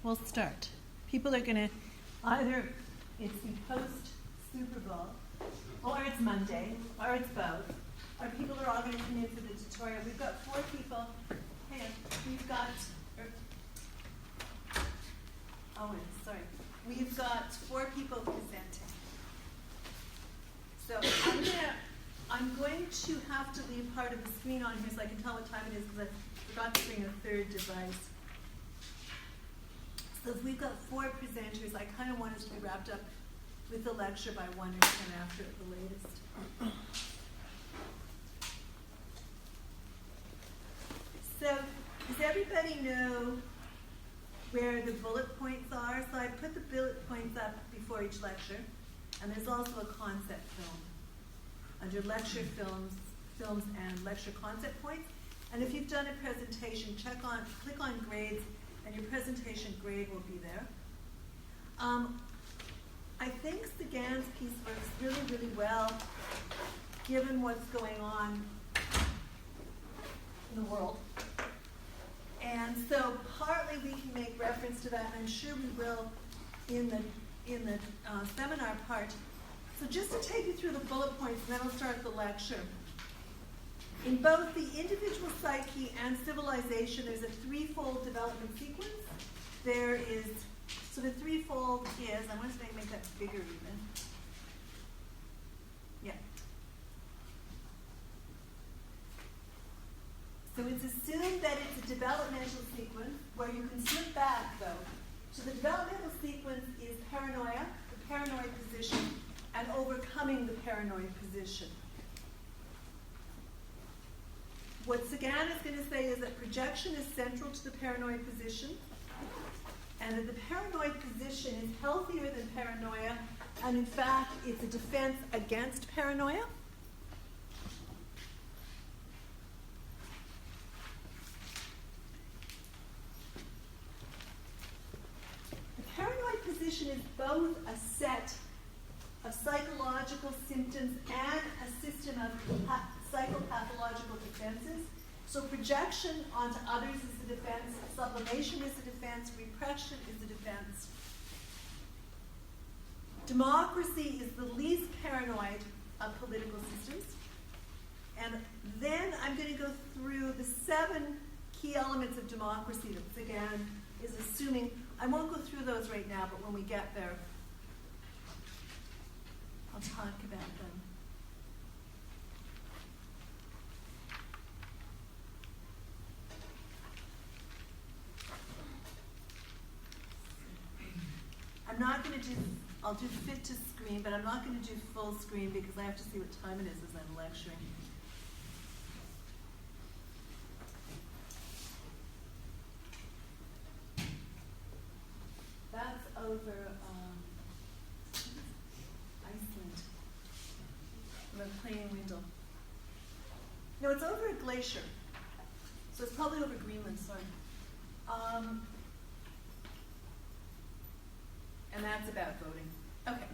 we'll start. People are going to, either it's the post-Super Bowl, or it's Monday, or it's both, or people are all going to come in for the tutorial. We've got 4 people. Hey, we've got, we've got 4 people presenting. So I'm going to have to leave part of the screen on here so I can tell what time it is because I forgot to bring a 3rd device. So if we've got 4 presenters, I kind of want us to be wrapped up with the lecture by 1 or 10 after at the latest. So does everybody know where the bullet points are? So I put the bullet points up before each lecture, and there's also a concept film under lecture films and lecture concept points. And if you've done a presentation, click on grades, and your presentation grade will be there. I think Sagan's piece works really, really well, given what's going on in the world. And so partly we can make reference to that, and I'm sure we will in the seminar part. So just to take you through the bullet points, and then I'll start the lecture. In both the individual psyche and civilization, there's a 3-fold development sequence. There is, so the 3-fold is, I want to make that bigger even. Yeah. So it's assumed that it's a developmental sequence where you can slip back though. So the developmental sequence is paranoia, the paranoid position, and overcoming the paranoid position. What Sagan is going to say is that projection is central to the paranoid position, and that the paranoid position is healthier than paranoia, and in fact, it's a defense against paranoia. The paranoid position is both a set of psychological symptoms and a system of psychopathological defenses. So projection onto others is a defense, sublimation is a defense, repression is a defense. Democracy is the least paranoid of political systems. And then I'm going to go through the 7 key elements of democracy that Sagan is assuming. I won't go through those right now, but when we get there, I'll talk about them. I'm not going to do, I'll do fit to screen, but I'm not going to do full screen because I have to see what time it is as I'm lecturing. That's over Iceland. I'm playing Wendell. No, it's over a glacier. So it's probably over Greenland, sorry. And that's about voting. Okay.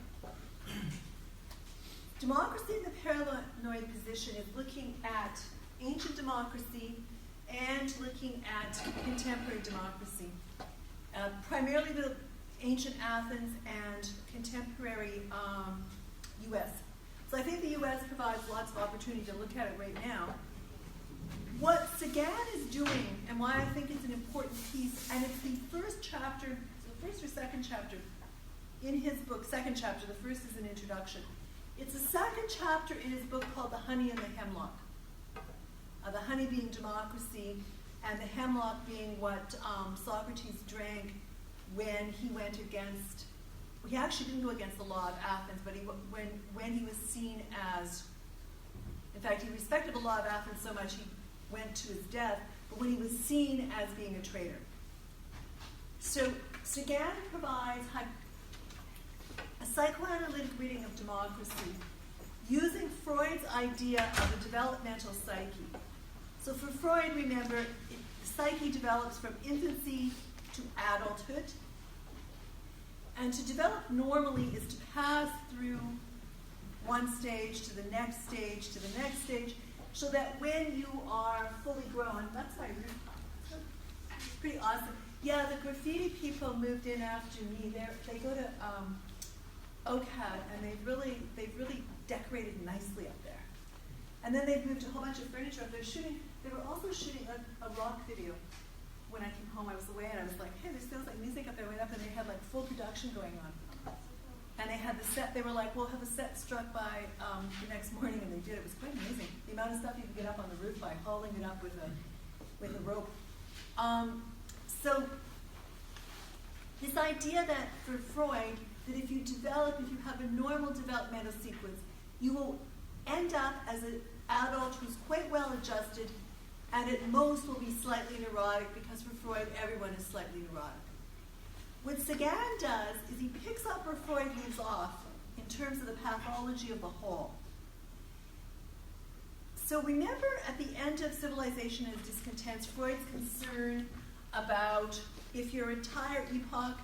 Democracy in the paranoid position is looking at ancient democracy and looking at contemporary democracy. Primarily the ancient Athens and contemporary U.S. So I think the U.S. provides lots of opportunity to look at it right now. What Sagan is doing, and why I think it's an important piece, and it's the first chapter, the first or second chapter in his book, second chapter, the first is an introduction. It's the second chapter in his book called The Honey and the Hemlock. The honey being democracy, and the hemlock being what Socrates drank when he went against, well, he actually didn't go against the law of Athens, but when he was seen as, in fact, he respected the law of Athens so much he went to his death, but when he was seen as being a traitor. So Sagan provides a psychoanalytic reading of democracy using Freud's idea of a developmental psyche. So for Freud, remember, the psyche develops from infancy to adulthood. And to develop normally is to pass through one stage to the next stage to the next stage, so that when you are fully grown, that's my roof. It's pretty awesome. Yeah, the graffiti people moved in after me. They go to OCAD, and they've really decorated nicely up there. And then they've moved a whole bunch of furniture up there. They were also shooting a rock video. When I came home, I was away, and I was like, hey, there sounds like music up there. I went up, and they had like full production going on. And they had the set. They were like, we'll have a set struck by the next morning, and they did. It was quite amazing. The amount of stuff you could get up on the roof by hauling it up with a rope. So this idea that for Freud, that if you have a normal developmental sequence, you will end up as an adult who's quite well adjusted, and at most will be slightly neurotic, because for Freud, everyone is slightly neurotic. What Sagan does is he picks up where Freud leaves off in terms of the pathology of the whole. So remember at the end of Civilization and Discontents, Freud's concern about if your entire epoch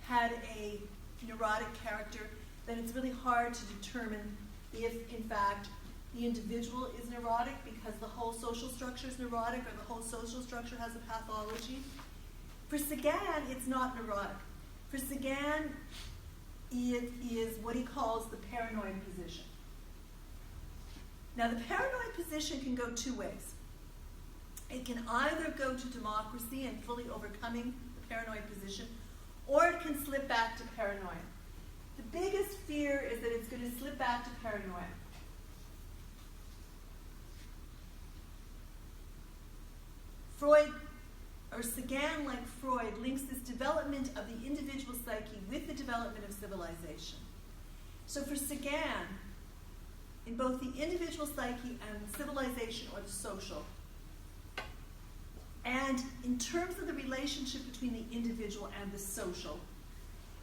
had a neurotic character, then it's really hard to determine if, in fact, the individual is neurotic because the whole social structure is neurotic, or the whole social structure has a pathology. For Sagan, it's not neurotic. For Sagan, it is what he calls the paranoid position. Now, the paranoid position can go two ways. It can either go to democracy and fully overcoming the paranoid position, or it can slip back to paranoia. The biggest fear is that it's going to slip back to paranoia. Freud, or Sagan, like Freud, links this development of the individual psyche with the development of civilization. So for Sagan, in both the individual psyche and civilization, or the social, and in terms of the relationship between the individual and the social,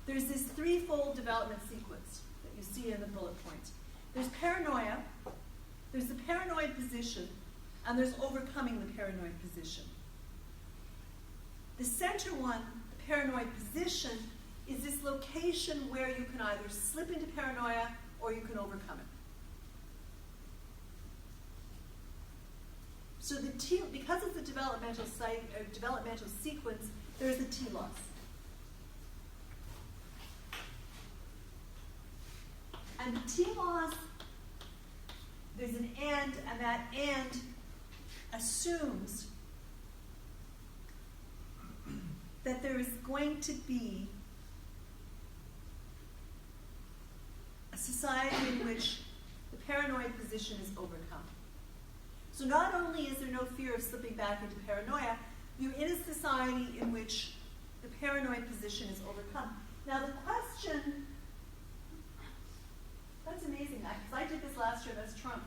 there's this threefold development sequence that you see in the bullet points. There's paranoia, there's the paranoid position, and there's overcoming the paranoid position. The center one, the paranoid position, is this location where you can either slip into paranoia or you can overcome it. So because it's a developmental sequence, there's a telos. And the telos, there's an and that and assumes that there is going to be a society in which the paranoid position is overcome. So not only is there no fear of slipping back into paranoia, you're in a society in which the paranoid position is overcome. Now the question, that's amazing, because I did this last year, that's Trump.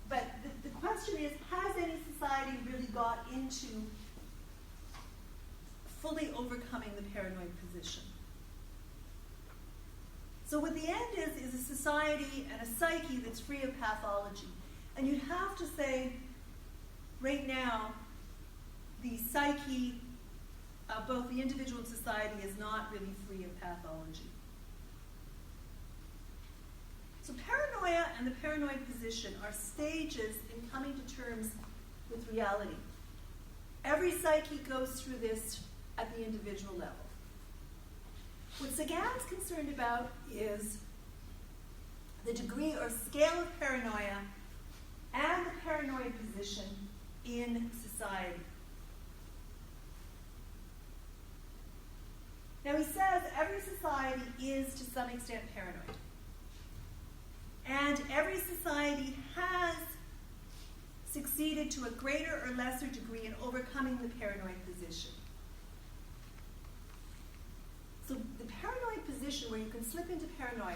But the question is, has any society really got into fully overcoming the paranoid position? So what the end is a society and a psyche that's free of pathology. And you'd have to say, right now, the psyche of both the individual and society is not really free of pathology. So paranoia and the paranoid position are stages in coming to terms with reality. Every psyche goes through this at the individual level. What Sagan's concerned about is the degree or scale of paranoia and the paranoid position in society. Now he says every society is to some extent paranoid. And every society has succeeded to a greater or lesser degree in overcoming the paranoid position. So the paranoid position, where you can slip into paranoia,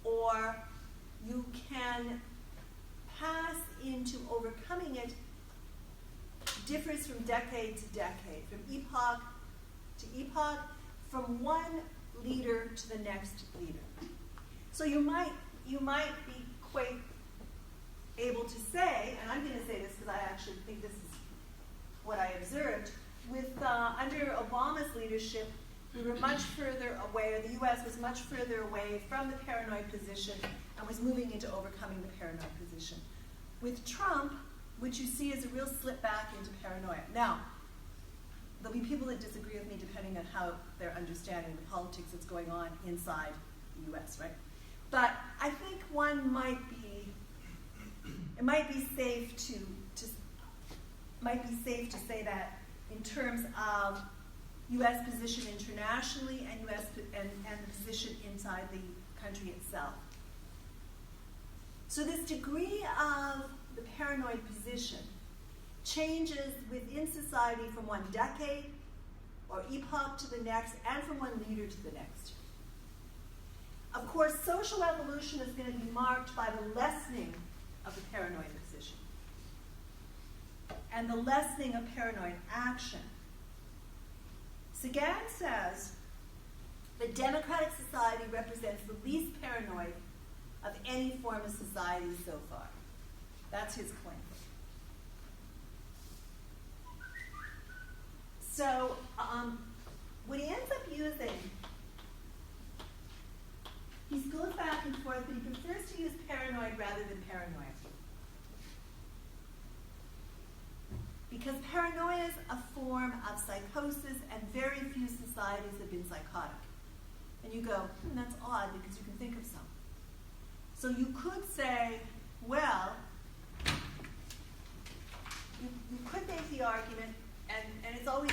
or you can pass into overcoming it, differs from decade to decade, from epoch to epoch, from one leader to the next leader. So you might be quite able to say, and I'm going to say this because I actually think this is what I observed, with under Obama's leadership, we were much further away, or the U.S. was much further away from the paranoid position and was moving into overcoming the paranoid position. With Trump, which you see is a real slip back into paranoia. Now, there'll be people that disagree with me depending on how they're understanding the politics that's going on inside the US, right? But I think one might be, it might be safe to say that in terms of U.S. position internationally and and the position inside the country itself. So this degree of the paranoid position changes within society from one decade or epoch to the next and from one leader to the next. Of course, social evolution is going to be marked by the lessening of the paranoid position and the lessening of paranoid action. Sagan says that democratic society represents the least paranoid of any form of society so far. That's his claim. So what he ends up using, he goes back and forth, but he prefers to use paranoid rather than paranoia. Because paranoia is a form of psychosis, and very few societies have been psychotic. And you go, that's odd, because you can think of some. So you could say, well, you could make the argument, and it's always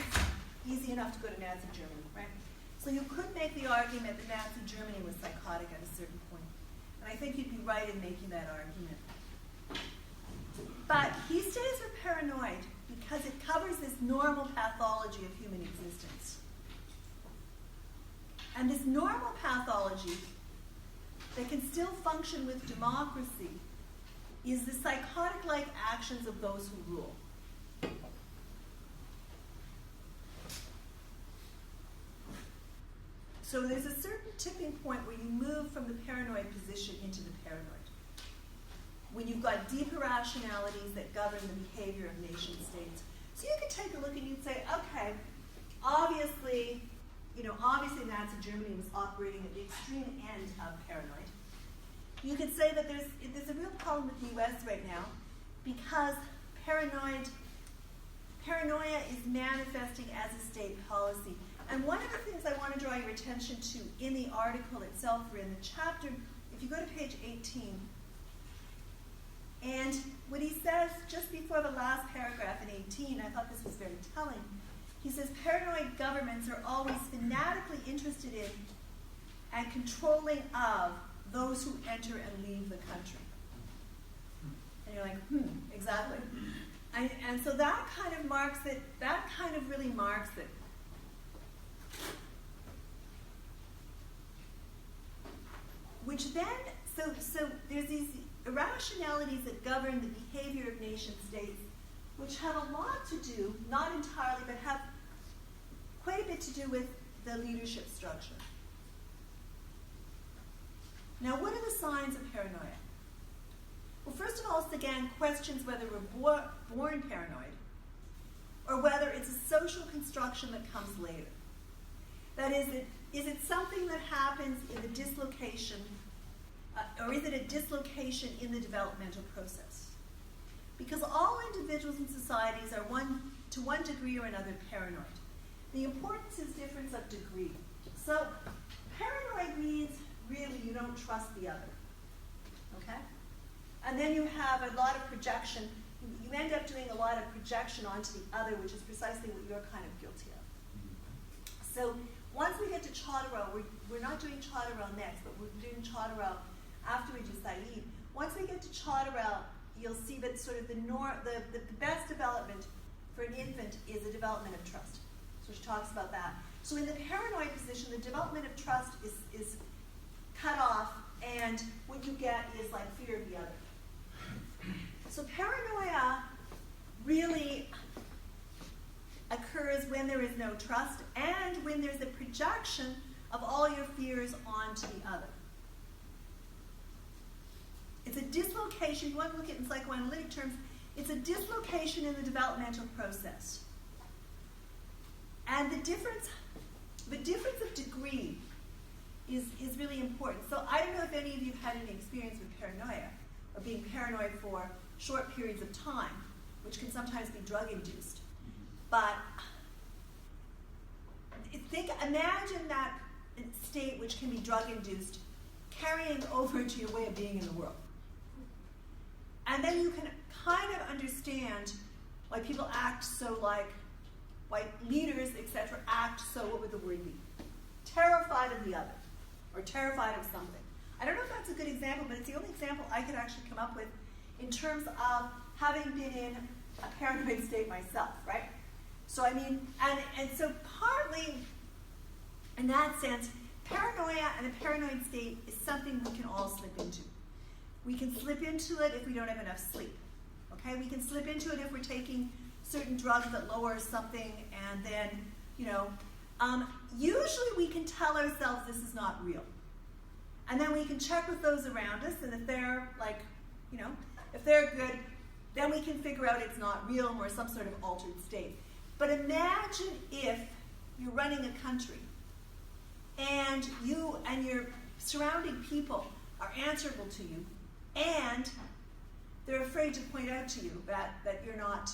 easy enough to go to Nazi Germany, right? So you could make the argument that Nazi Germany was psychotic at a certain point. And I think you'd be right in making that argument. But he stays with paranoid because it covers this normal pathology of human existence. And this normal pathology that can still function with democracy is the psychotic-like actions of those who rule. So there's a certain tipping point where you move from the paranoid position into the paranoid. When you've got deep irrationalities that govern the behavior of nation states. So you could take a look and you'd say, okay, obviously Nazi Germany was operating at the extreme end of paranoid. You could say that there's a real problem with the US right now because paranoia is manifesting as a state policy. And one of the things I want to draw your attention to in the article itself or in the chapter, if you go to page 18, and what he says just before the last paragraph in 18, I thought this was very telling. He says, paranoid governments are always fanatically interested in and controlling of those who enter and leave the country. And you're like, exactly. And so that kind of marks it, that kind of really marks it. Which then, so there's these irrationalities that govern the behavior of nation states, which have a lot to do, not entirely, but have quite a bit to do with the leadership structure. Now, what are the signs of paranoia? Well, first of all, Sagan questions whether we're born paranoid or whether it's a social construction that comes later. That is it something that happens in the dislocation, or is it a dislocation in the developmental process? Because all individuals and societies are to one degree or another paranoid. The importance is difference of degree. So paranoid means really you don't trust the other, okay? And then you have a lot of projection. You end up doing a lot of projection onto the other, which is precisely what you're kind of guilty of. So once we get to Chodorow, we're not doing Chodorow next, but we're doing Chodorow after we do Said. Once we get to Chodorow, you'll see that sort of the best development for an infant is a development of trust. So she talks about that. So in the paranoid position, the development of trust is cut off, and what you get is like fear of the other. So paranoia really occurs when there is no trust and when there's a projection of all your fears onto the other. It's a dislocation. You want to look at it in psychoanalytic terms. It's a dislocation in the developmental process. And the difference of degree is really important. So I don't know if any of you have had any experience with paranoia or being paranoid for short periods of time, which can sometimes be drug-induced. But imagine that state, which can be drug-induced, carrying over to your way of being in the world. And then you can kind of understand why people act so why leaders, etc., act so, what would the word be? Terrified of the other, or terrified of something. I don't know if that's a good example, but it's the only example I could actually come up with in terms of having been in a paranoid state myself, right? So I mean, and so partly, in that sense, paranoia and a paranoid state is something we can all slip into. We can slip into it if we don't have enough sleep. Okay, we can slip into it if we're taking certain drugs that lower something, and then, usually we can tell ourselves this is not real. And then we can check with those around us, and if they're if they're good, then we can figure out it's not real and we're some sort of altered state. But imagine if you're running a country and you and your surrounding people are answerable to you, and they're afraid to point out to you that you're not,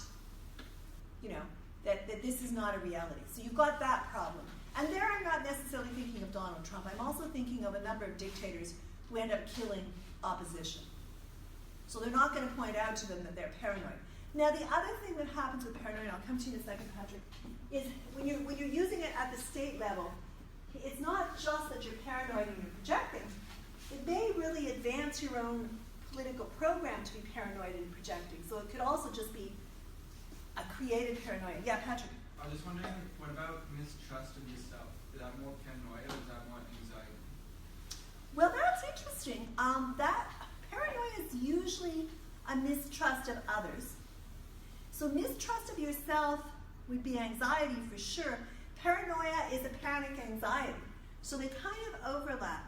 that this is not a reality. So you've got that problem. And there I'm not necessarily thinking of Donald Trump. I'm also thinking of a number of dictators who end up killing opposition. So they're not going to point out to them that they're paranoid. Now the other thing that happens with paranoia, and I'll come to you in a second, Patrick, is when you're using it at the state level, it's not just that you're paranoid and you're projecting. It may really advance your own political program to be paranoid and projecting. So it could also just be a creative paranoia. Yeah, Patrick? I was just wondering, what about mistrust of yourself? Is that more paranoia or is that more anxiety? Well, that's interesting. That paranoia is usually a mistrust of others. So mistrust of yourself would be anxiety for sure. Paranoia is a panic anxiety. So they kind of overlap.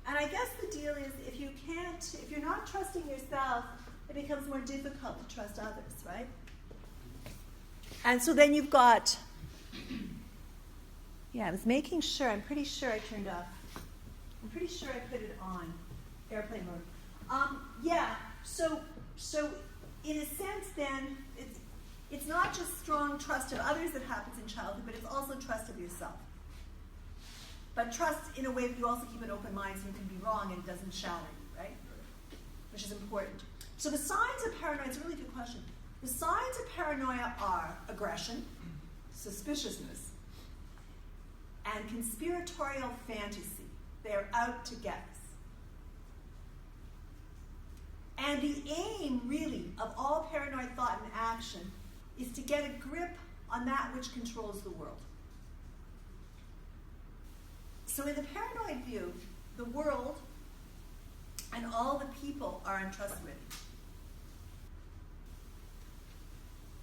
And I guess the deal is if you're not trusting yourself, it becomes more difficult to trust others, right? And so then you've got, I was making sure, I'm pretty sure I turned off, I'm pretty sure I put it on airplane mode. So in a sense then, it's not just strong trust of others that happens in childhood, but it's also trust of yourself. But trust in a way that you also keep an open mind so you can be wrong and it doesn't shatter you, right? Which is important. So the signs of paranoia, it's a really good question. The signs of paranoia are aggression, suspiciousness, and conspiratorial fantasy. They're out to get us. And the aim, really, of all paranoid thought and action is to get a grip on that which controls the world. So in the paranoid view, the world and all the people are untrustworthy.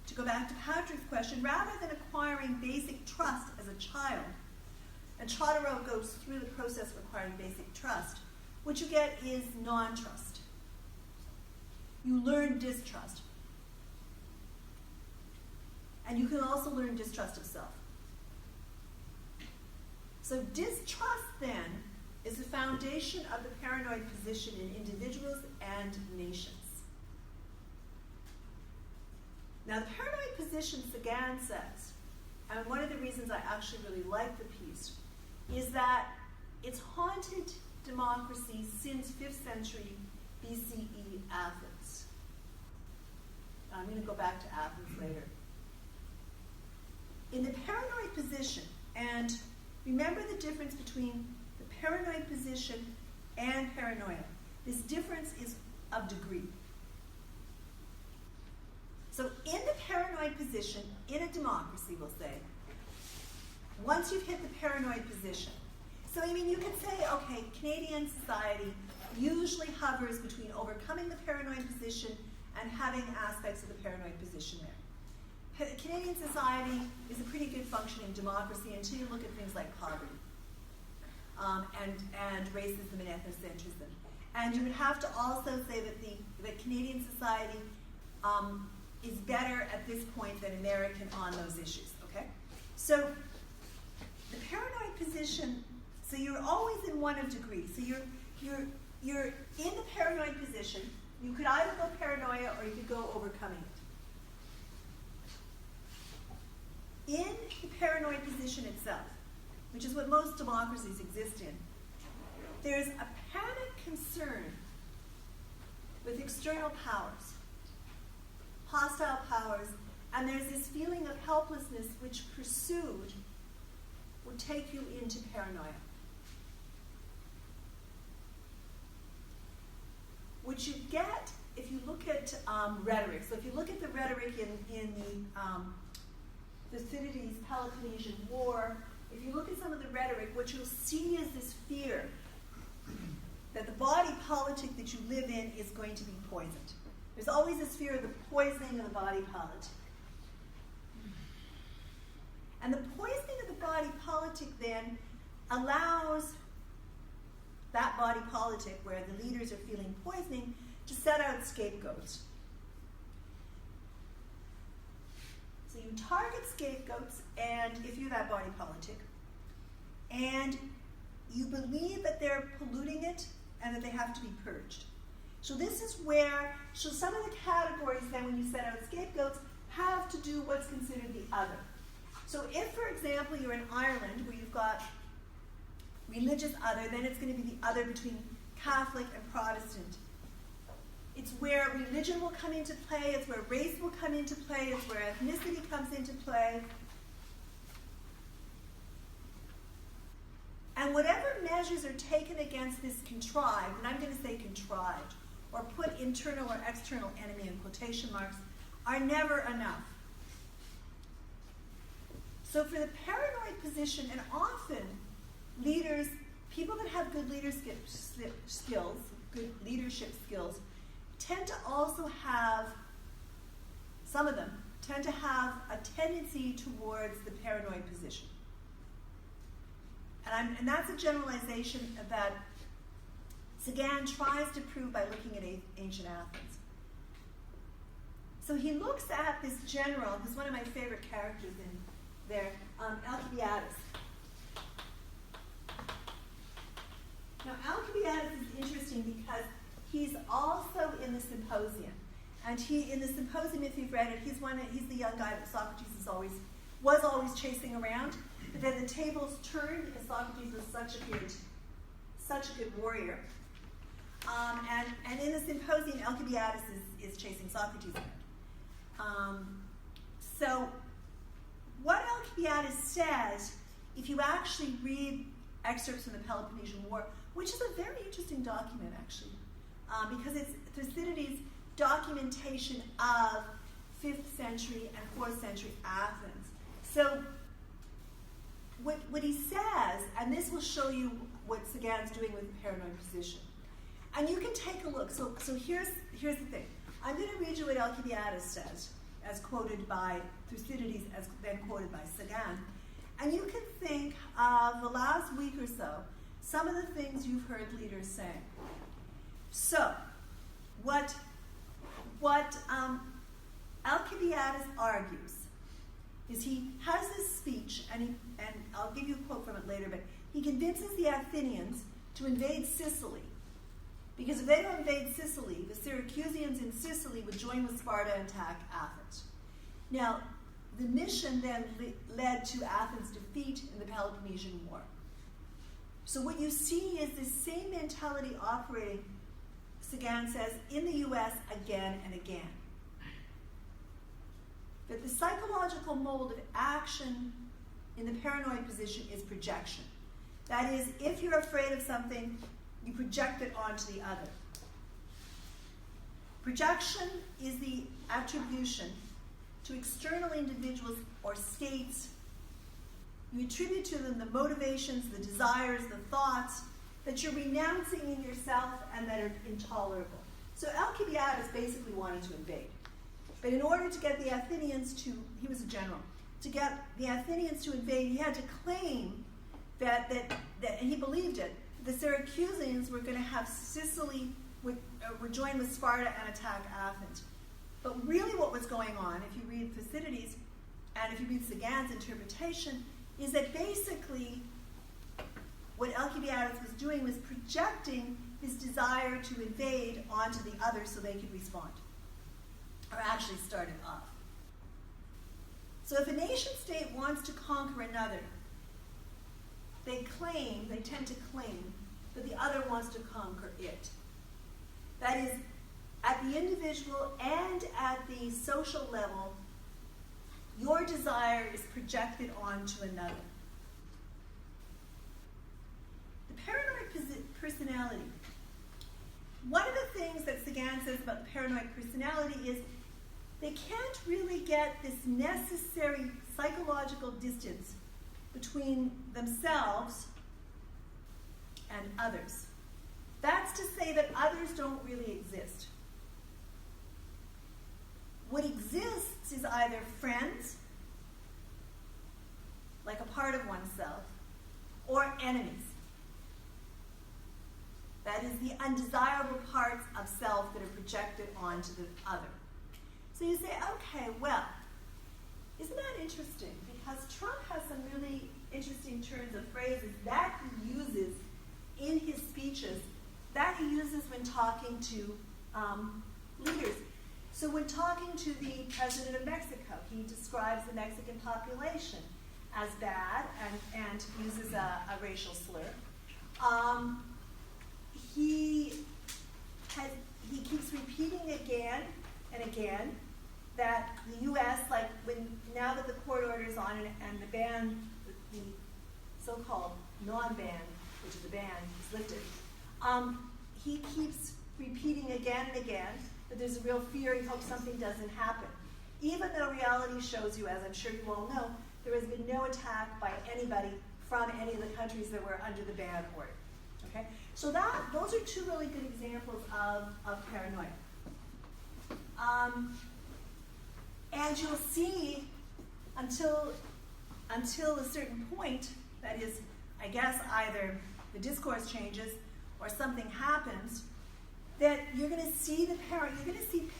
To go back to Patrick's question, rather than acquiring basic trust as a child, and Chodorow goes through the process of acquiring basic trust, what you get is non-trust. You learn distrust. And you can also learn distrust of self. So distrust, then, is the foundation of the paranoid position in individuals and nations. Now, the paranoid position, Sagan says, and one of the reasons I actually really like the piece, is that it's haunted democracy since 5th century BCE Athens. I'm going to go back to Athens later. In the paranoid position, and remember the difference between the paranoid position and paranoia. This difference is of degree. So in the paranoid position, in a democracy, we'll say, once you've hit the paranoid position, so I mean, you could say, okay, Canadian society usually hovers between overcoming the paranoid position and having aspects of the paranoid position there. Canadian society is a pretty good functioning democracy until you look at things like poverty and racism and ethnocentrism. And you would have to also say that Canadian society is better at this point than American on those issues, okay? So the paranoid position, so you're always in one of degree. So you're in the paranoid position. You could either go paranoia or you could go overcoming it. In the paranoid position itself, which is what most democracies exist in, there's a panic concern with external powers, hostile powers, and there's this feeling of helplessness which pursued will take you into paranoia. What you get if you look at rhetoric, so if you look at the rhetoric in the Thucydides Peloponnesian War, if you look at some of the rhetoric, what you'll see is this fear that the body politic that you live in is going to be poisoned. There's always this fear of the poisoning of the body politic. And the poisoning of the body politic then allows that body politic, where the leaders are feeling poisoning, to set out scapegoats. So you target scapegoats, and if you're that body politic, and you believe that they're polluting it and that they have to be purged. So this is where, so some of the categories then when you set out scapegoats have to do what's considered the other. So if, for example, you're in Ireland where you've got religious other, then it's going to be the other between Catholic and Protestant. It's where religion will come into play, it's where race will come into play, it's where ethnicity comes into play. And whatever measures are taken against this contrived, and I'm going to say contrived, or put internal or external enemy in quotation marks, are never enough. So for the paranoid position, and often leaders, people that have good leadership skills, good leadership skills, tend to also have, some of them, tend to have a tendency towards the paranoid position. And that's a generalization that Sagan tries to prove by looking at ancient Athens. So he looks at this general, who's one of my favorite characters in there, Alcibiades. Now, Alcibiades is interesting because he's also in the Symposium. And in the Symposium, if you've read it, he's the young guy that Socrates was always chasing around. But then the tables turned because Socrates was such a good warrior. And in the Symposium, Alcibiades is chasing Socrates around. So what Alcibiades says, if you actually read excerpts from the Peloponnesian War, which is a very interesting document, actually, because it's Thucydides' documentation of 5th century and 4th century Athens. So what he says, and this will show you what Sagan's doing with the paranoid position. And you can take a look. So here's the thing. I'm going to read you what Alcibiades says, as quoted by Thucydides, as then quoted by Sagan. And you can think of the last week or so, some of the things you've heard leaders saying. So, what Alcibiades argues is he has this speech, and I'll give you a quote from it later, but he convinces the Athenians to invade Sicily, because if they don't invade Sicily, the Syracusans in Sicily would join with Sparta and attack Athens. Now, the mission then led to Athens' defeat in the Peloponnesian War. So what you see is this same mentality operating, Sagan says, in the US again and again. But the psychological mold of action in the paranoid position is projection. That is, if you're afraid of something, you project it onto the other. Projection is the attribution to external individuals or states. You attribute to them the motivations, the desires, the thoughts that you're renouncing in yourself and that are intolerable. So Alcibiades basically wanted to invade. But in order to get the Athenians to, he was a general, to get the Athenians to invade, he had to claim that and he believed it, the Syracusans were going to have Sicily, were joined with Sparta and attack Athens. But really what was going on, if you read Thucydides, and if you read Sagan's interpretation, is that basically what Alcibiades was doing was projecting his desire to invade onto the other so they could respond, or actually start it off. So if a nation state wants to conquer another, they tend to claim that the other wants to conquer it. That is, at the individual and at the social level, your desire is projected onto another. The paranoid personality. One of the things that Sagan says about the paranoid personality is they can't really get this necessary psychological distance between themselves and others. That's to say that others don't really exist. What exists is either friends, like a part of oneself, or enemies. That is the undesirable parts of self that are projected onto the other. So you say, okay, well, isn't that interesting? Because Trump has some really interesting turns of phrases that he uses in his speeches, that he uses when talking to leaders. So when talking to the president of Mexico, he describes the Mexican population as bad and uses a racial slur. He keeps repeating again and again that the U.S., like now that the court order is on and the ban, the so-called non-ban, which is a ban, is lifted, he keeps repeating again and again that there's a real fear, he hopes something doesn't happen. Even though reality shows you, as I'm sure you all know, there has been no attack by anybody from any of the countries that were under the ban order. Okay? So those are two really good examples of paranoia. And you'll see until a certain point, that is, I guess either the discourse changes or something happens, that you're going to see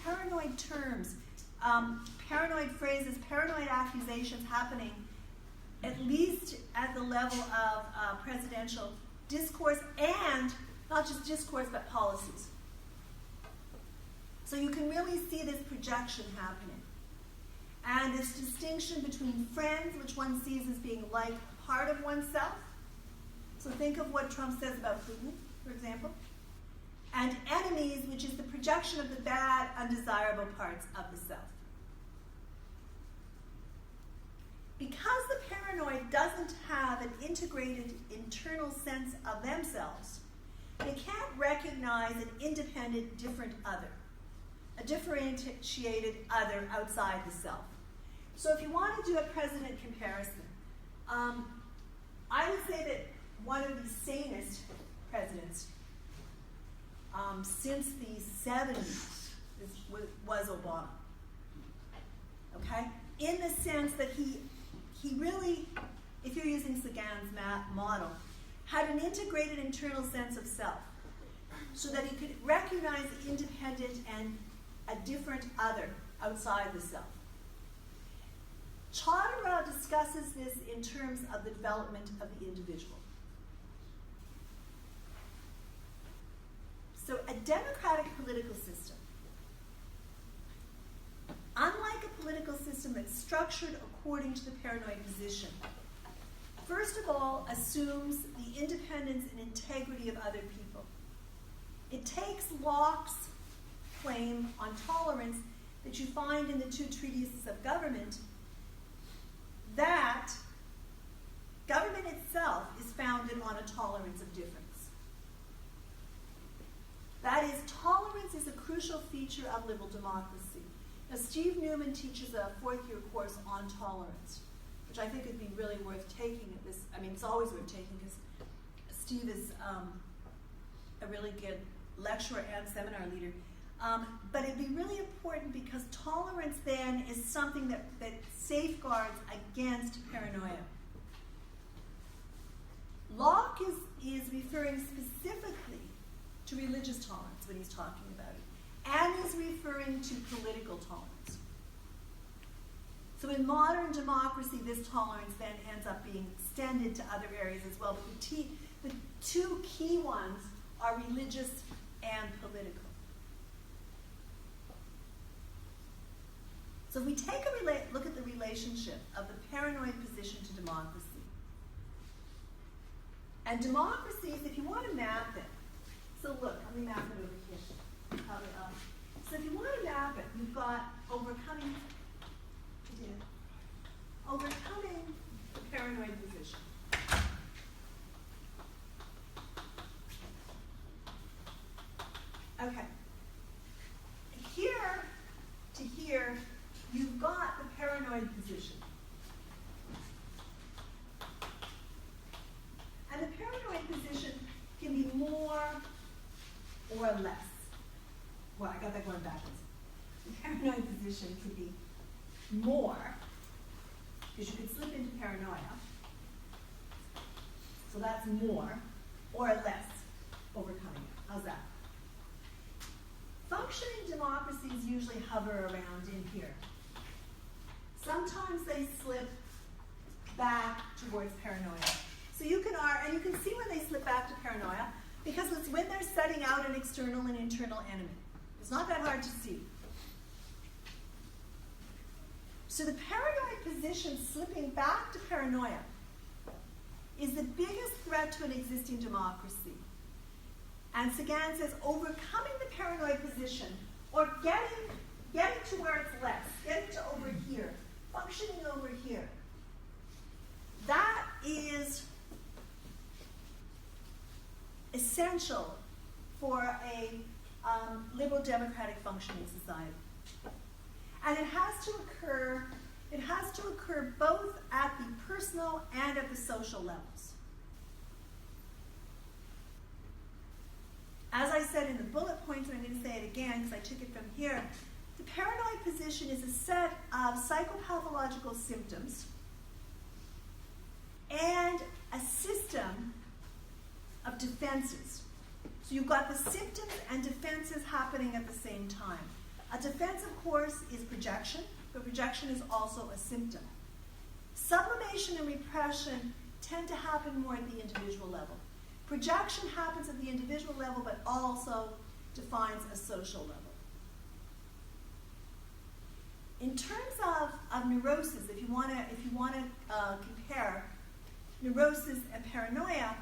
paranoid terms, paranoid phrases, paranoid accusations happening, at least at the level of presidential discourse, and not just discourse but policies. So you can really see this projection happening. And this distinction between friends, which one sees as being like part of oneself. So think of what Trump says about Putin, for example. And enemies, which is the projection of the bad, undesirable parts of the self. Because the paranoid doesn't have an integrated internal sense of themselves, they can't recognize an independent, different other, a differentiated other outside the self. So if you want to do a president comparison, I would say that one of the sanest presidents since the 70s was Obama. Okay? In the sense that he really, if you're using Sagan's model, had an integrated internal sense of self so that he could recognize the independent and a different other outside the self. Chodorow discusses this in terms of the development of the individual. So a democratic political system, unlike a political system that's structured according to the paranoid position, first of all assumes the independence and integrity of other people. It takes Locke's claim on tolerance that you find in the two treatises of government, that government itself is founded on a tolerance of difference. That is, tolerance is a crucial feature of liberal democracy. Now, Steve Newman teaches a fourth-year course on tolerance, which I think would be really worth taking at this. I mean, it's always worth taking because Steve is a really good lecturer and seminar leader. But it'd be really important because tolerance then is something that safeguards against paranoia. Locke is referring specifically to religious tolerance when he's talking about it, and he's referring to political tolerance. So in modern democracy, this tolerance then ends up being extended to other areas as well, but the two key ones are religious and political. So if we take a look at the relationship of the paranoid position to democracy, And democracies, if you want to map it, so look, let me map it over here. Probably up. So if you want to map it, you've got overcoming the paranoid position. Okay. Here to here, you've got the paranoid position. And the paranoid position can be more or less. Well, I got that going backwards. The paranoid position could be more, because you could slip into paranoia. So that's more, or less overcoming it. How's that? Functioning democracies usually hover around in here. Sometimes they slip back towards paranoia. So you can see when they slip back to paranoia, because it's when they're setting out an external and internal enemy. It's not that hard to see. So the paranoid position slipping back to paranoia is the biggest threat to an existing democracy. And Sagan says overcoming the paranoid position, or getting to where it's less, getting to over here, functioning over here, that is essential for a liberal democratic functioning society. And it has to occur both at the personal and at the social levels. As I said in the bullet points, and I'm going to say it again because I took it from here, the paranoid position is a set of psychopathological symptoms and a system of defenses. So you've got the symptoms and defenses happening at the same time. A defense, of course, is projection, but projection is also a symptom. Sublimation and repression tend to happen more at the individual level. Projection happens at the individual level, but also defines a social level. In terms of neurosis, if you want to compare neurosis and paranoia,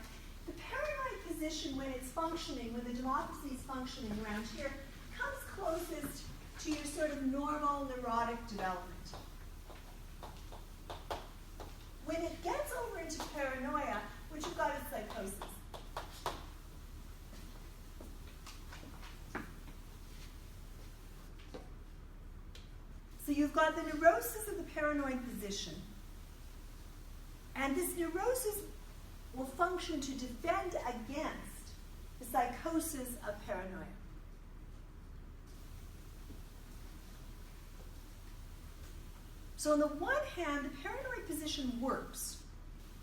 the paranoid position, when it's functioning, when the democracy is functioning around here, comes closest to your sort of normal neurotic development. When it gets over into paranoia, what you've got is psychosis. So you've got the neurosis of the paranoid position. And this neurosis will function to defend against the psychosis of paranoia. So on the one hand, the paranoid position works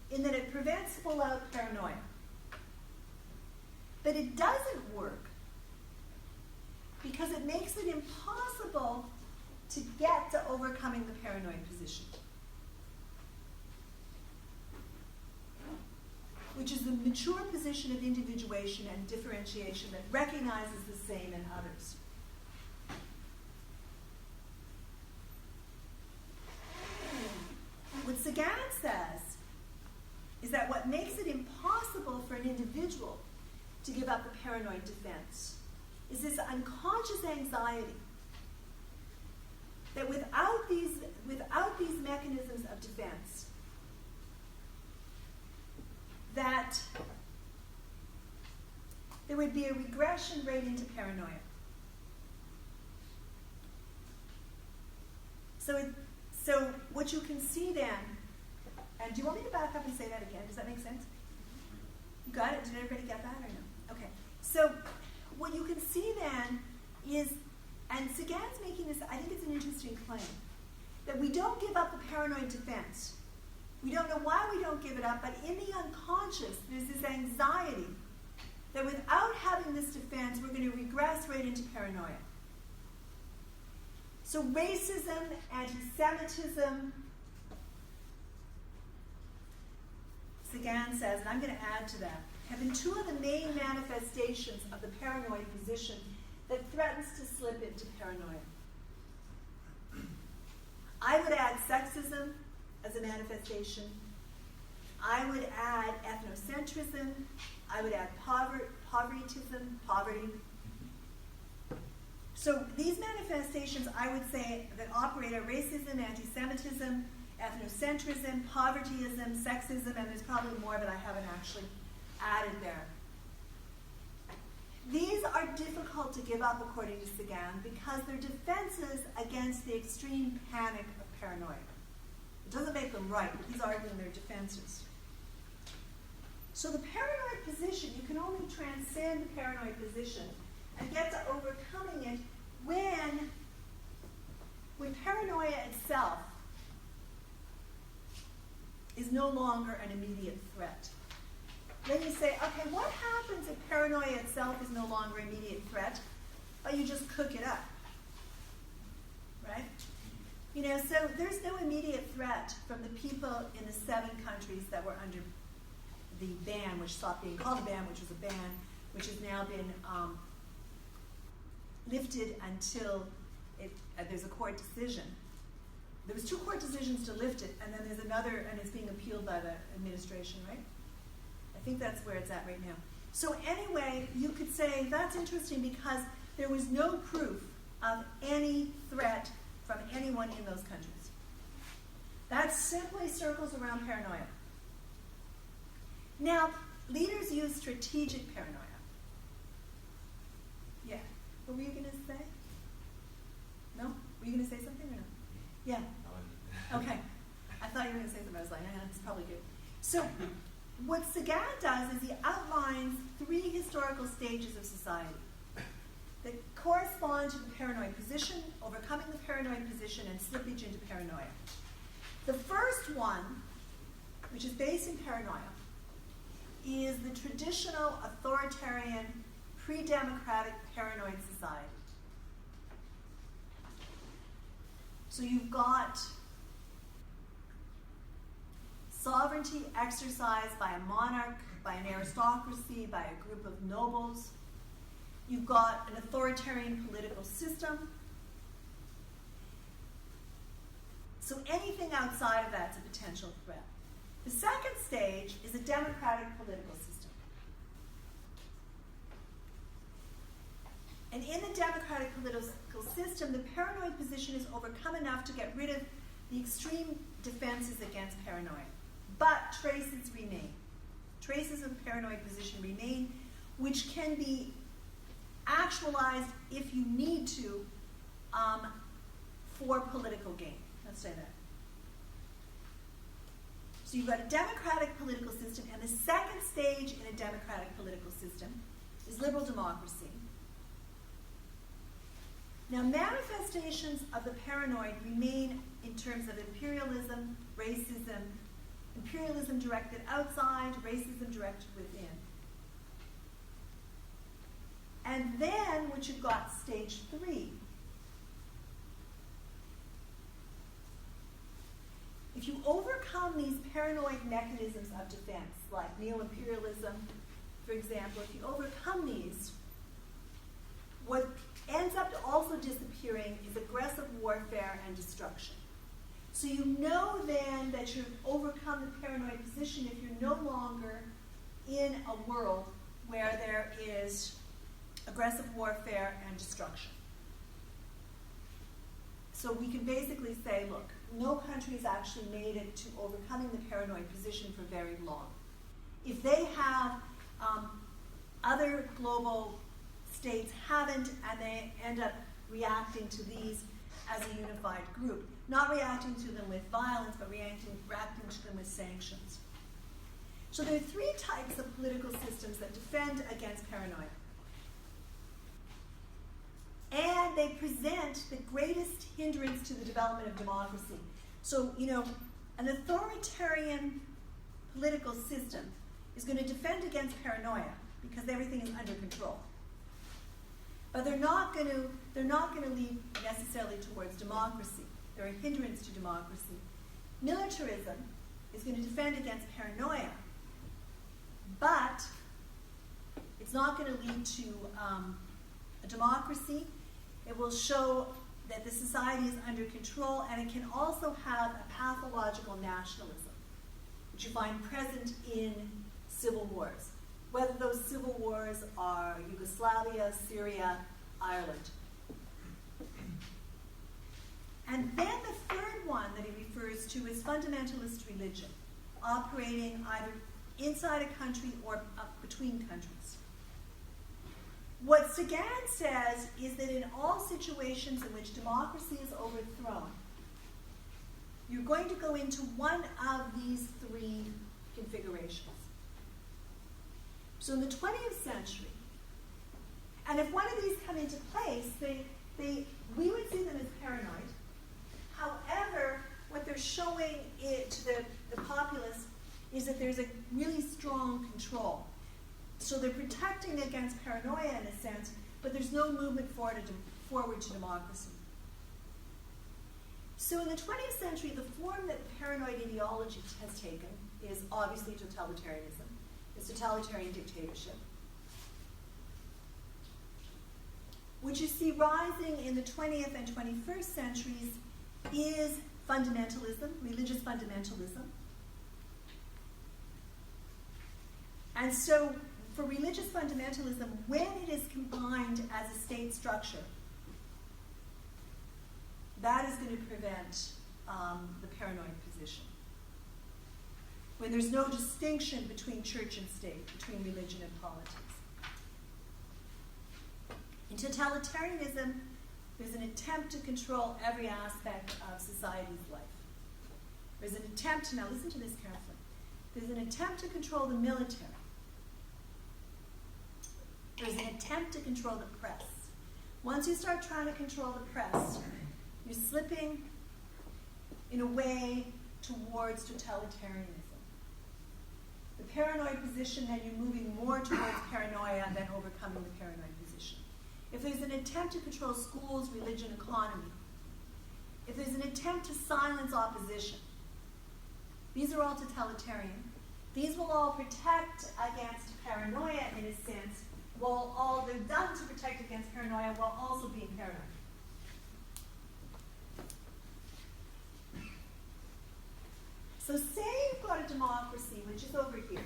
in that it prevents full-out paranoia. But it doesn't work because it makes it impossible to get to overcoming the paranoid position, which is the mature position of individuation and differentiation that recognizes the same in others. What Sagan says is that what makes it impossible for an individual to give up the paranoid defense is this unconscious anxiety that without these mechanisms of defense, that there would be a regression right into paranoia. So what you can see then, and do you want me to back up and say that again? Does that make sense? You got it? Did everybody get that or no? Okay. So what you can see then is, and Sagan's making this, I think it's an interesting claim, that we don't give up the paranoid defense. We don't know why we don't give it up, but in the unconscious, there's this anxiety that without having this defense, we're going to regress right into paranoia. So racism, anti-Semitism, Sagan says, and I'm going to add to that, have been two of the main manifestations of the paranoid position that threatens to slip into paranoia. I would add sexism as a manifestation. I would add ethnocentrism ethnocentrism, I would add povertyism, poverty. So these manifestations, I would say, that operate are racism, anti-Semitism, ethnocentrism, povertyism, sexism, and there's probably more that I haven't actually added there. These are difficult to give up, according to Sagan, because they're defenses against the extreme panic of paranoia. It doesn't make them right, but he's arguing they're defenses. So the paranoid position, you can only transcend the paranoid position and get to overcoming it when paranoia itself is no longer an immediate threat. Then you say, okay, what happens if paranoia itself is no longer an immediate threat, but you just cook it up, right? You know, so there's no immediate threat from the people in the 7 countries that were under the ban, which stopped being called a ban, which was a ban, which has now been lifted until there's a court decision. There was 2 court decisions to lift it, and then there's another, and it's being appealed by the administration, right? I think that's where it's at right now. So anyway, you could say that's interesting because there was no proof of any threat from anyone in those countries. That simply circles around paranoia. Now, leaders use strategic paranoia. Yeah. What were you going to say? No? Were you going to say something or no? Yeah. Okay. I thought you were going to say something. I was like, that's probably good. So, what Sagan does is he outlines 3 historical stages of society that correspond to the paranoid position, overcoming the paranoid position, and slippage into paranoia. The first one, which is based in paranoia, is the traditional authoritarian, pre-democratic paranoid society. So you've got sovereignty exercised by a monarch, by an aristocracy, by a group of nobles. You've got an authoritarian political system. So anything outside of that's a potential threat. The second stage is a democratic political system. And in the democratic political system, the paranoid position is overcome enough to get rid of the extreme defenses against paranoia. But traces remain. Traces of the paranoid position remain, which can be actualized if you need to for political gain. Let's say that. So you've got a democratic political system, and the second stage in a democratic political system is liberal democracy. Now, manifestations of the paranoid remain in terms of imperialism, racism, imperialism directed outside, racism directed within. And then, what you've got, stage 3. If you overcome these paranoid mechanisms of defense, like neo-imperialism, for example, if you overcome these, what ends up also disappearing is aggressive warfare and destruction. So you know then that you've overcome the paranoid position if you're no longer in a world where there is aggressive warfare and destruction. So we can basically say, look, no country has actually made it to overcoming the paranoid position for very long. If they have, other global states haven't, and they end up reacting to these as a unified group. Not reacting to them with violence, but reacting to them with sanctions. So there are 3 types of political systems that defend against paranoia. And they present the greatest hindrance to the development of democracy. So, you know, an authoritarian political system is going to defend against paranoia because everything is under control. But they're not going to lead necessarily towards democracy. They're a hindrance to democracy. Militarism is going to defend against paranoia, but it's not going to lead to a democracy. It will show that the society is under control, and it can also have a pathological nationalism, which you find present in civil wars. civil wars are Yugoslavia, Syria, Ireland. And then the third one that he refers to is fundamentalist religion, operating either inside a country or between countries. What Sagan says is that in all situations in which democracy is overthrown, you're going to go into one of these three configurations. So in the 20th century, and if one of these come into place, we would see them as paranoid. However, what they're showing it to the populace is that there's a really strong control. So they're protecting against paranoia in a sense, but there's no movement forward to democracy. So in the 20th century, the form that paranoid ideology has taken is obviously totalitarianism. It's totalitarian dictatorship. What you see rising in the 20th and 21st centuries is fundamentalism, religious fundamentalism. And so for religious fundamentalism, when it is combined as a state structure, that is going to prevent the paranoid position. When there's no distinction between church and state, between religion and politics. In totalitarianism, there's an attempt to control every aspect of society's life. There's an attempt, now listen to this carefully, there's an attempt to control the military. There's an attempt to control the press. Once you start trying to control the press, you're slipping in a way towards totalitarianism. The paranoid position, then you're moving more towards paranoia than overcoming the paranoid position. If there's an attempt to control schools, religion, economy, if there's an attempt to silence opposition, these are all totalitarian. These will all protect against paranoia in a sense, while all they're done to protect against paranoia while also being paranoid. So say you've got a democracy, which is over here.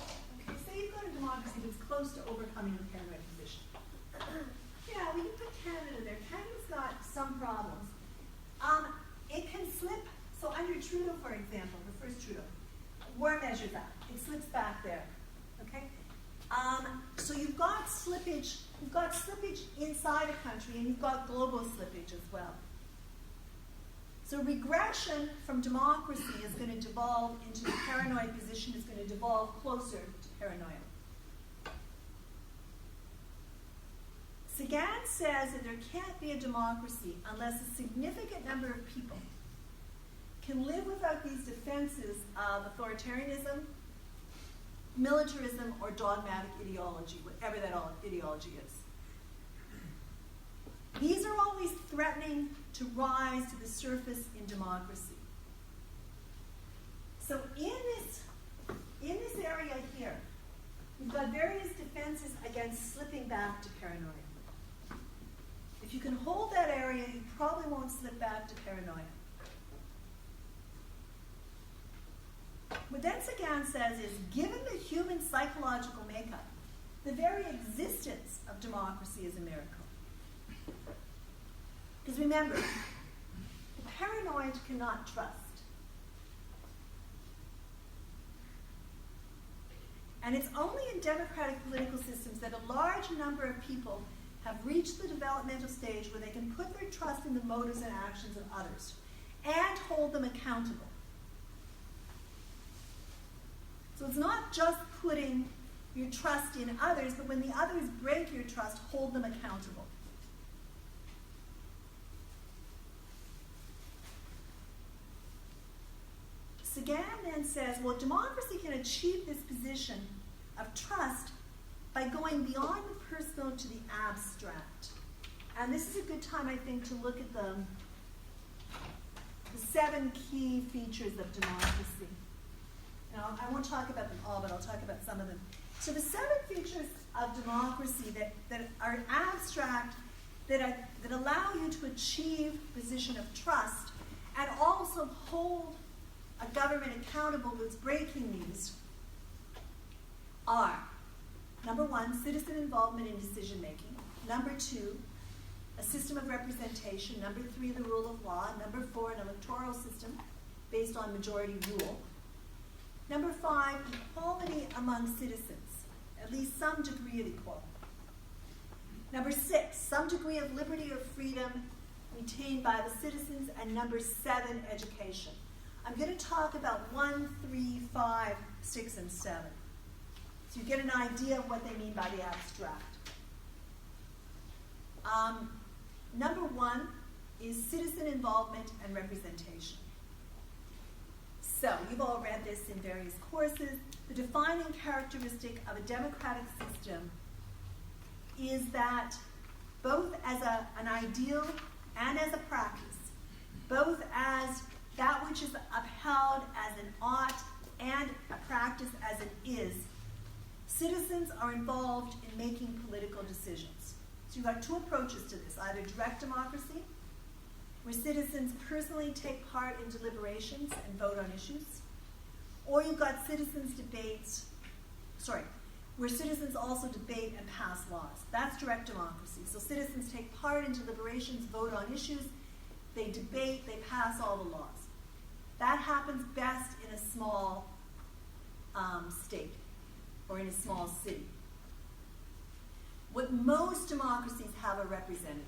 Okay, say you've got a democracy that's close to overcoming the paranoid position. Yeah, we can put Canada there. Canada's got some problems. It can slip, so under Trudeau, for example, the first Trudeau, War Measures Act, it slips back there. Okay? So you've got slippage inside a country, and you've got global slippage as well. So regression from democracy is going to devolve into the paranoid position, is going to devolve closer to paranoia. Sagan says that there can't be a democracy unless a significant number of people can live without these defenses of authoritarianism, militarism, or dogmatic ideology, whatever that ideology is. These are always threatening to rise to the surface in democracy. So in this area here, we've got various defenses against slipping back to paranoia. If you can hold that area, you probably won't slip back to paranoia. What then Sagan says is, given the human psychological makeup, the very existence of democracy is a miracle. Because remember, the paranoid cannot trust. And it's only in democratic political systems that a large number of people have reached the developmental stage where they can put their trust in the motives and actions of others and hold them accountable. So it's not just putting your trust in others, but when the others break your trust, hold them accountable. Sagan then says, well, democracy can achieve this position of trust by going beyond the personal to the abstract. And this is a good time, I think, to look at the 7 key features of democracy. Now, I won't talk about them all, but I'll talk about some of them. So the 7 features of democracy that are abstract, that allow you to achieve a position of trust and also hold a government accountable that's breaking these are, Number one, citizen involvement in decision making. Number two, a system of representation. Number three, the rule of law. Number four, an electoral system based on majority rule. Number five, equality among citizens, at least some degree of equality. Number six, some degree of liberty or freedom retained by the citizens. And number seven, education. I'm going to talk about 1, 3, 5, 6, and 7. So you get an idea of what they mean by the abstract. Number one is citizen involvement and representation. So you've all read this in various courses. The defining characteristic of a democratic system is that both as an ideal and as a practice, both as that which is upheld as an ought and a practice as it is, citizens are involved in making political decisions. So you've got two approaches to this, either direct democracy, where citizens personally take part in deliberations and vote on issues, or you've got where citizens also debate and pass laws. That's direct democracy. So citizens take part in deliberations, vote on issues, they debate, they pass all the laws. That happens best in a small state or in a small city. What most democracies have a representative.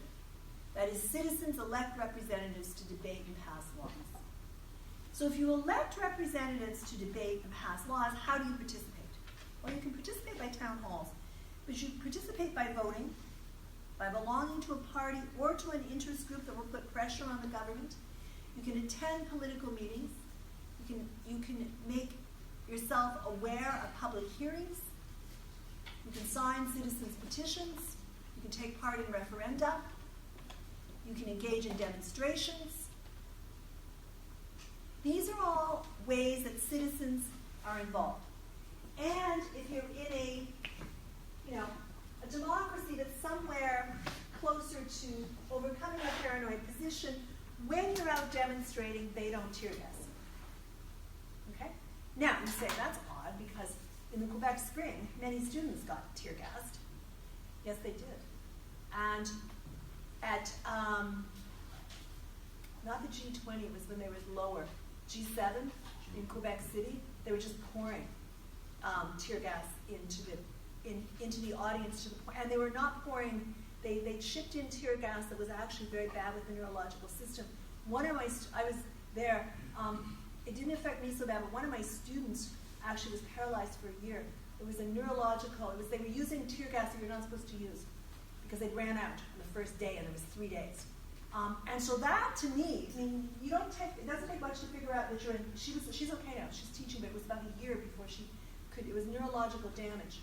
That is, citizens elect representatives to debate and pass laws. So if you elect representatives to debate and pass laws, how do you participate? Well, you can participate by town halls, but you participate by voting, by belonging to a party or to an interest group that will put pressure on the government. You can attend political meetings. You can make yourself aware of public hearings. You can sign citizens' petitions. You can take part in referenda. You can engage in demonstrations. These are all ways that citizens are involved. And if you're in a democracy that's somewhere closer to overcoming a paranoid position, when you're out demonstrating, they don't tear gas. Okay? Now, you say that's odd because in the Quebec Spring, many students got tear gassed. Yes, they did. And at, not the G20, it was when they were lower, G7 in Quebec City, they were just pouring tear gas into the audience to the point, and they were not pouring. They chipped in tear gas that was actually very bad with the neurological system. I was there. It didn't affect me so bad, but one of my students actually was paralyzed for a year. It was a neurological. They were using tear gas that you're not supposed to use because they ran out on the first day, and it was 3 days. And so that, to me, I mean, it doesn't take much to figure out that she's okay now. She's teaching, but it was about a year before it was neurological damage.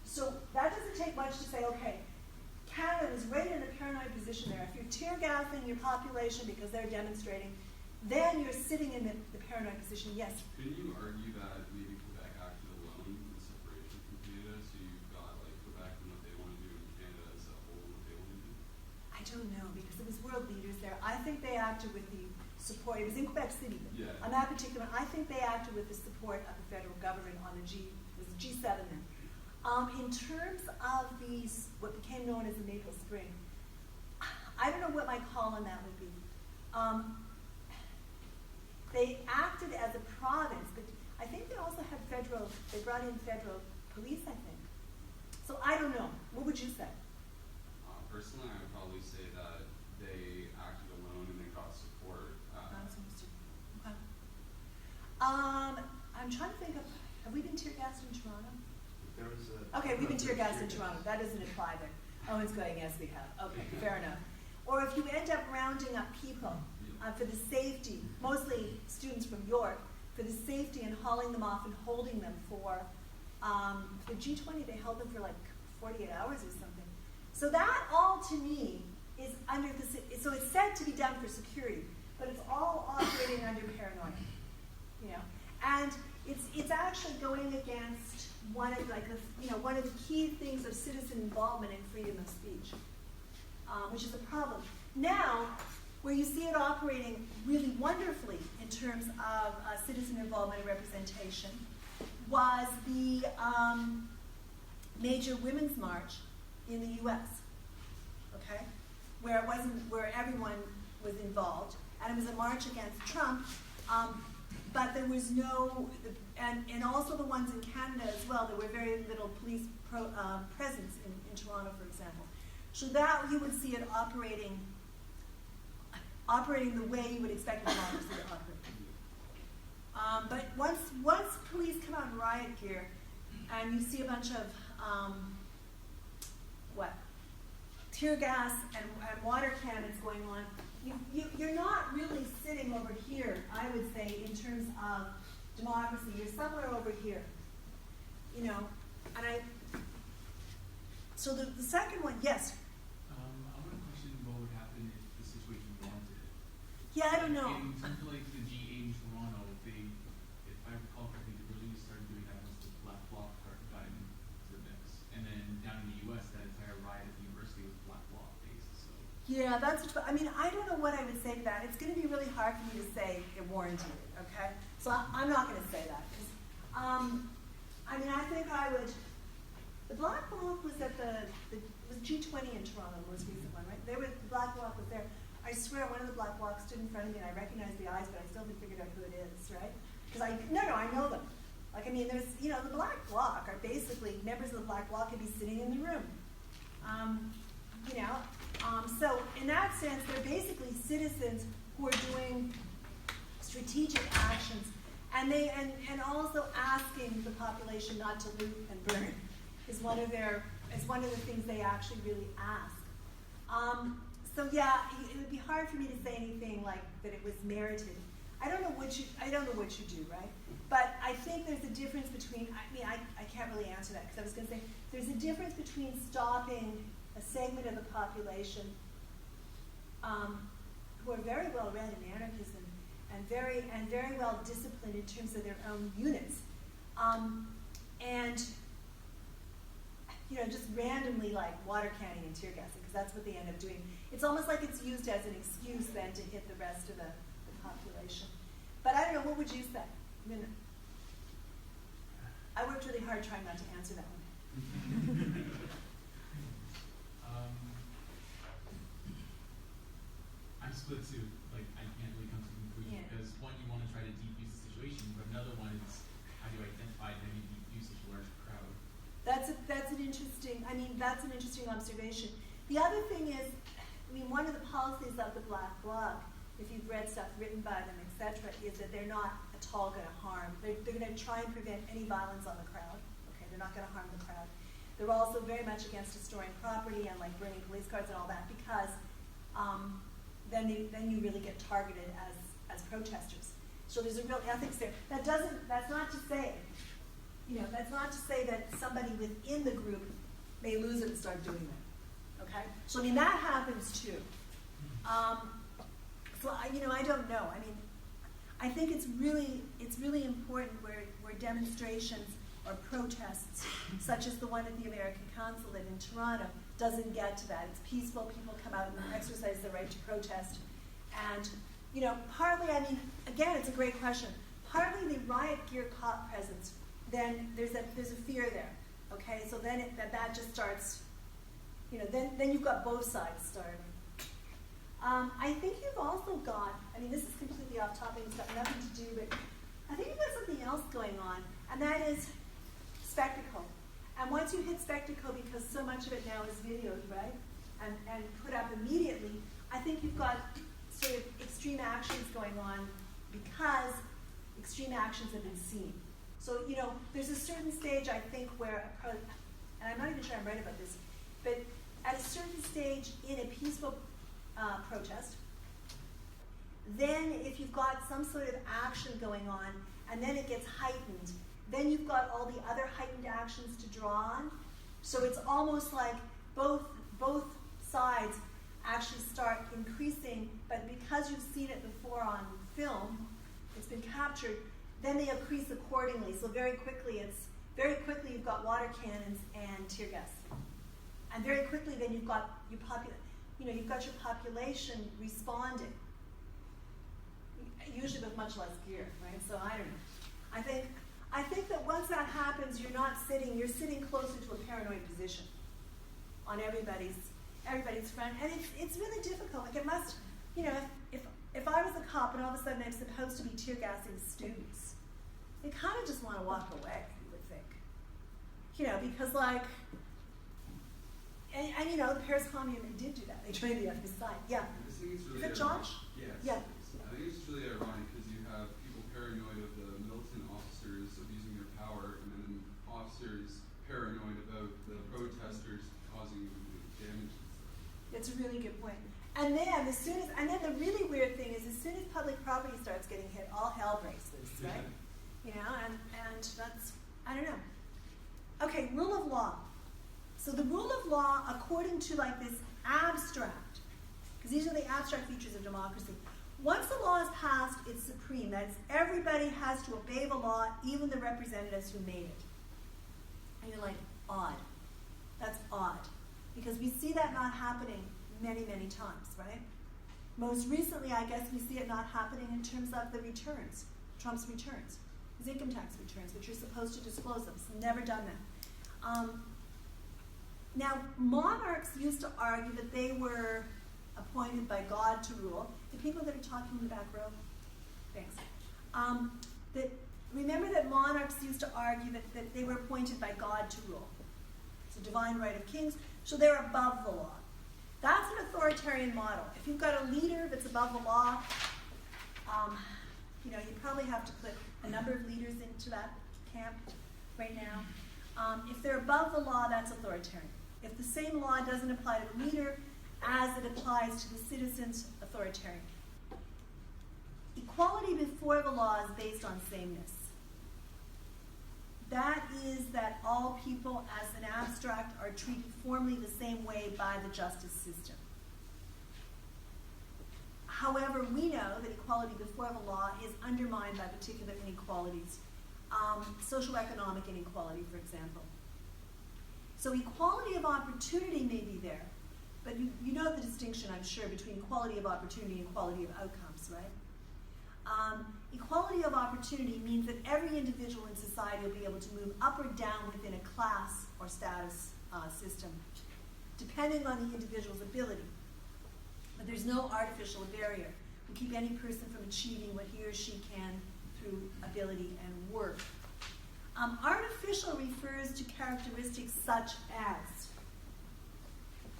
So that doesn't take much to say, okay, Canada is right in a paranoid position there. If you're tear gassing your population because they're demonstrating, then you're sitting in the paranoid position. Yes? Couldn't you argue that maybe Quebec acted alone in separation from Canada, so you've got like Quebec and what they want to do and Canada as a whole and what they want to do? I don't know, because it was world leaders there. I think they acted with the support. It was in Quebec City, but yeah. On that particular, I think they acted with the support of the federal government on the G7 then. In terms of what became known as the Maple Spring, I don't know what my call on that would be. They acted as a province, but I think they also had they brought in federal police, I think. So I don't know. What would you say? Personally, I would probably say that they acted alone and they got support. Okay. I'm trying to think of, have we been tear gassed in Toronto? Okay, we've been tear gassed in Toronto. That doesn't apply there. Owen's going, yes, we have. Okay, fair enough. Or if you end up rounding up people for the safety, mostly students from York, for the safety and hauling them off and holding them for G20, they held them for like 48 hours or something. So that all to me is under so it's said to be done for security, but it's all operating under paranoia, and it's actually going against one of the key things of citizen involvement and freedom of speech, which is a problem. Now, where you see it operating really wonderfully in terms of citizen involvement and representation was major women's march in the U.S., okay, where everyone was involved, and it was a march against Trump, but there was no, and also the ones in Canada as well, there were very little police presence in Toronto, for example. So that you would see it operating the way you would expect a democracy to operate. But once police come out in riot gear, and you see a bunch of tear gas and water cannons going on, you're not really sitting over here, I would say, in terms of democracy. You're somewhere over here, you know. So the second one, yes. I want to question what would happen if the situation warranted it. Yeah, I don't know. In something like the G8 in Toronto, if I recall correctly, they really started doing that once the Black Bloc got into the mix. And then down in the U.S., that entire riot at the university was Black Bloc based. So. Yeah, I mean, I don't know what I would say to that. It's going to be really hard for me to say it warranted it, okay? So I'm not going to say that. I mean, I think I would. The Black Bloc was at it was G20 in Toronto, the most recent one, right? The Black Bloc was there. I swear, one of the Black Blocs stood in front of me, and I recognized the eyes, but I still haven't figured out who it is, right? Because I know them. Like, I mean, there's, you know, the Black Bloc are basically members of the Black Bloc could be sitting in the room. You know, so in that sense, they're basically citizens who are doing strategic actions, and and also asking the population not to loot and burn is one of the things they actually really ask. So yeah, it would be hard for me to say anything like that it was merited. I don't know what you do, right? But I think there's a difference between. I mean, I can't really answer that because I was going to say there's a difference between stopping a segment of the population who are very well read in anarchism and very well disciplined in terms of their own units, and you know, just randomly like water canning and tear gassing, because that's what they end up doing. It's almost like it's used as an excuse then to hit the rest of the population. But I don't know, what would you say? I mean, I worked really hard trying not to answer that one. I'm split too. Like, I can't really come to a conclusion because one, you want to try to defuse the situation, but another one is how do you identify how you defuse such a large crowd? That's an interesting observation. The other thing is, I mean, one of the policies of the Black Bloc, if you've read stuff written by them, etc., is that they're not at all going to harm. They're going to try and prevent any violence on the crowd. Okay, they're not going to harm the crowd. They're also very much against destroying property and like burning police cars and all that, because then you really get targeted as protesters. So there's a real ethics there. That's not to say, you know, that's not to say that somebody within the group may lose it and start doing that. Okay? So I mean, that happens too. So I don't know. I mean, I think it's really important where demonstrations or protests, such as the one at the American Consulate in Toronto, doesn't get to that. It's peaceful. People come out and exercise their right to protest. And, you know, partly, I mean, again, it's a great question. Partly the riot gear cop presence, then there's a fear there. Okay, so then that just starts, you know, then you've got both sides starting. I think you've also got, I mean, this is completely off topic, it's got nothing to do, but I think you've got something else going on, and that is spectacle. And once you hit spectacle, because so much of it now is videoed, right, and put up immediately, I think you've got sort of extreme actions going on because extreme actions have been seen. So, you know, there's a certain stage, I think, where, and I'm not even sure I'm right about this, but at a certain stage in a peaceful protest, then if you've got some sort of action going on, and then it gets heightened, then you've got all the other heightened actions to draw on. So it's almost like both sides actually start increasing, but because you've seen it before on film, it's been captured, then they increase accordingly. So very quickly you've got water cannons and tear gas. And very quickly then you've got your population responding, usually with much less gear, right? So I don't know. I think that once that happens, you're sitting closer to a paranoid position on everybody's front, and it's really difficult. Like, it must, if I was a cop and all of a sudden I'm supposed to be tear gassing students, they kind of just want to walk away, you would think. Because like, and the Paris Commune, they did do that. They trained the other side. Yeah. I just think it's really Is it Josh? Yes. Yeah. I think it's really ironic because you have people paranoid of the militant officers abusing their power, and then officers paranoid about the protesters causing damage. It's a really good point. And then the really weird thing is, as soon as public property starts getting hit, all hell breaks loose, right? And that's, I don't know. Okay, rule of law. So the rule of law, according to like this abstract, because these are the abstract features of democracy. Once the law is passed, it's supreme. That is, everybody has to obey the law, even the representatives who made it. And you're like, odd. That's odd. Because we see that not happening many, many times, right? Most recently, I guess we see it not happening in terms of the returns, Trump's returns, his income tax returns, which you're supposed to disclose them. So never done that. Now, monarchs used to argue that they were appointed by God to rule. The people that are talking in the back row, thanks. Remember that monarchs used to argue that they were appointed by God to rule. It's a divine right of kings, so they're above the law. That's an authoritarian model. If you've got a leader that's above the law, you probably have to put a number of leaders into that camp right now. If they're above the law, that's authoritarian. If the same law doesn't apply to the leader as it applies to the citizens, authoritarian. Equality before the law is based on sameness. That is that all people as an abstract are treated formally the same way by the justice system. However, we know that equality before the law is undermined by particular inequalities, socioeconomic inequality, for example. So equality of opportunity may be there, but you know the distinction, I'm sure, between equality of opportunity and equality of outcomes, right? Equality of opportunity means that every individual in society will be able to move up or down within a class or status system, depending on the individual's ability. But there's no artificial barrier. We keep any person from achieving what he or she can through ability and work. Artificial refers to characteristics such as,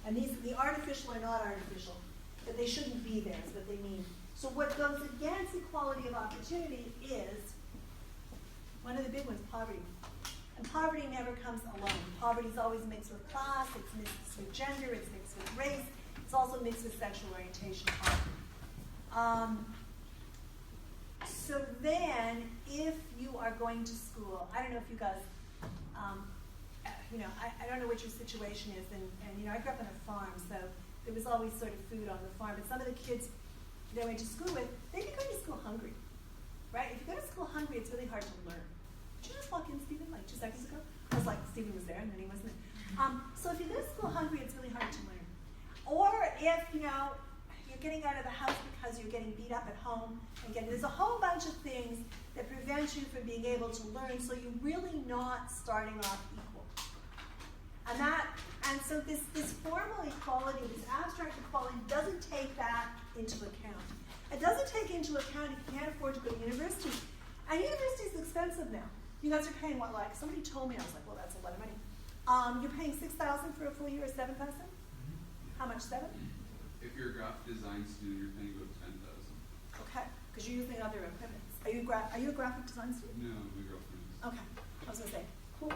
and the artificial are not artificial, but they shouldn't be there, is what they mean. So what goes against equality of opportunity is, one of the big ones, poverty. And poverty never comes alone. Poverty is always mixed with class, it's mixed with gender, it's mixed with race, it's also mixed with sexual orientation. So then, if you are going to school, I don't know if you guys, I don't know what your situation is, and I grew up on a farm, so there was always sort of food on the farm, but some of the kids that I went to school with, they'd be going to school hungry, right? If you go to school hungry, it's really hard to learn. Did you just walk in, Stephen, like 2 seconds ago? I was like, Stephen was there, and then he wasn't. So if you go to school hungry, it's really hard to learn. Or if, you're getting out of the house because you're getting beat up at home, again, there's a whole bunch of things that prevent you from being able to learn, so you're really not starting off equal. And so this formal equality, this abstract equality, doesn't take that into account. It doesn't take into account if you can't afford to go to university. And university is expensive now. You guys are paying what, like, somebody told me, I was like, well, that's a lot of money. You're paying $6,000 for a full year or $7,000? How much, 7? If you're a graphic design student, you're paying about $10,000. Okay, because you're using other equipment. Are you a graphic design student? No, my girlfriend is. Okay, I was going to say, cool.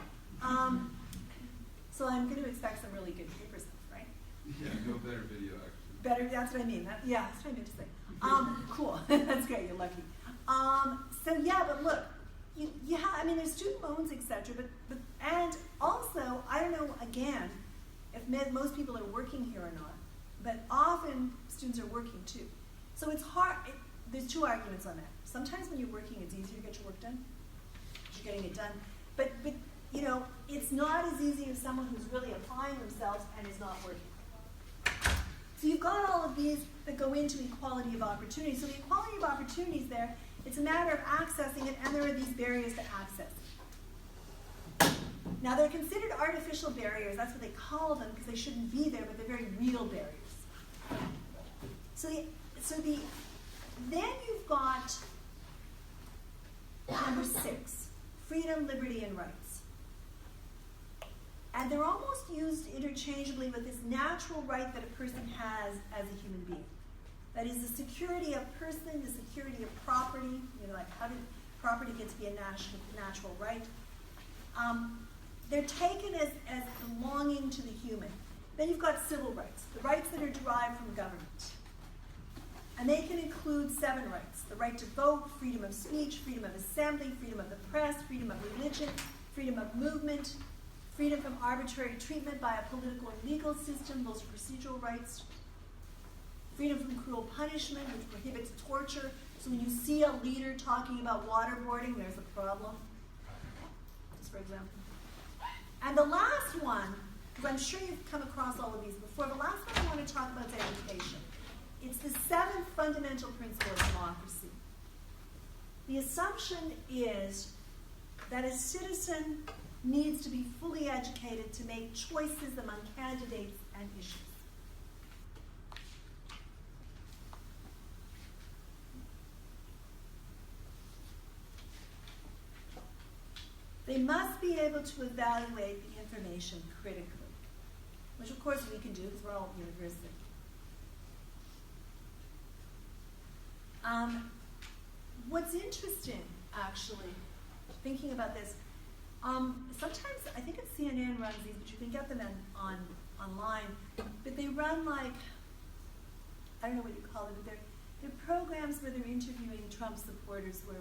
So I'm going to expect some really good paper stuff, right? Yeah, no better video, actually. Better, that's what I mean. That's what I meant to say. Cool, that's great, you're lucky. But look, there's student loans, etc. But and also, I don't know, again, if most people are working here or not, but often students are working too. So it's hard, there's 2 arguments on that. Sometimes when you're working, it's easier to get your work done, because you're getting it done. But it's not as easy as someone who's really applying themselves and is not working. So you've got all of these that go into equality of opportunity. So the equality of opportunities there, it's a matter of accessing it, and there are these barriers to access. Now they're considered artificial barriers. That's what they call them because they shouldn't be there, but they're very real barriers. Then you've got number 6, freedom, liberty, and rights. And they're almost used interchangeably with this natural right that a person has as a human being. That is the security of person, the security of property. Like how did property get to be a natural right? They're taken as belonging to the human. Then you've got civil rights, the rights that are derived from government. And they can include 7 rights: the right to vote, freedom of speech, freedom of assembly, freedom of the press, freedom of religion, freedom of movement, freedom from arbitrary treatment by a political and legal system. Those are procedural rights. Freedom from cruel punishment, which prohibits torture. So when you see a leader talking about waterboarding, there's a problem. Just for example. And the last one, because I'm sure you've come across all of these before, the last one I want to talk about is education. It's the 7th fundamental principle of democracy. The assumption is that a citizen needs to be fully educated to make choices among candidates and issues. They must be able to evaluate the information critically, which of course we can do because we're all at university. What's interesting, actually, thinking about this, sometimes I think it's CNN runs these, but you can get them online. But they run like, I don't know what you call them, but they're programs where they're interviewing Trump supporters who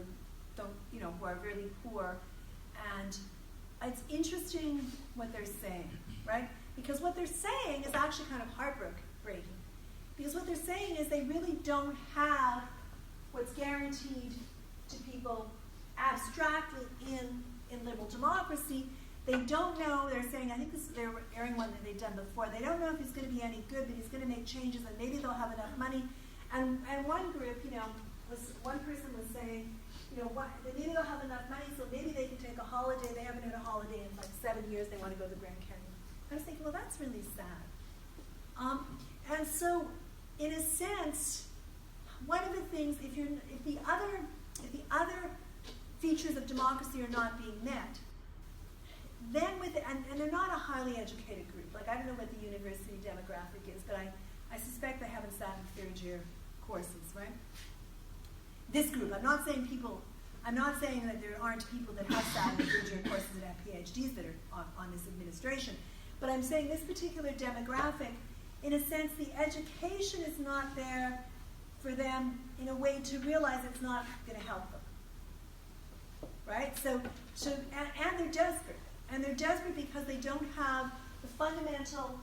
are really poor. And it's interesting what they're saying, right? Because what they're saying is actually kind of heartbreaking. Because what they're saying is they really don't have what's guaranteed to people abstractly in liberal democracy. They don't know, they're saying, I think they're airing one that they've done before, they don't know if he's going to be any good, but he's going to make changes and maybe they'll have enough money. And one group, one person was saying, maybe they'll have enough money, so maybe they can take a holiday. They haven't had a holiday in like 7 years. They want to go to the Grand Canyon. I was thinking, well, that's really sad. And so, in a sense, one of the things, if the other features of democracy are not being met, then and they're not a highly educated group. Like I don't know what the university demographic is, but I suspect they haven't sat in 3rd year courses, right? This group, I'm not saying that there aren't people that have sat in 3rd year courses that have PhDs that are on this administration, but I'm saying this particular demographic, in a sense, the education is not there for them in a way to realize it's not going to help them, right? And they're desperate, and they're desperate because they don't have the fundamental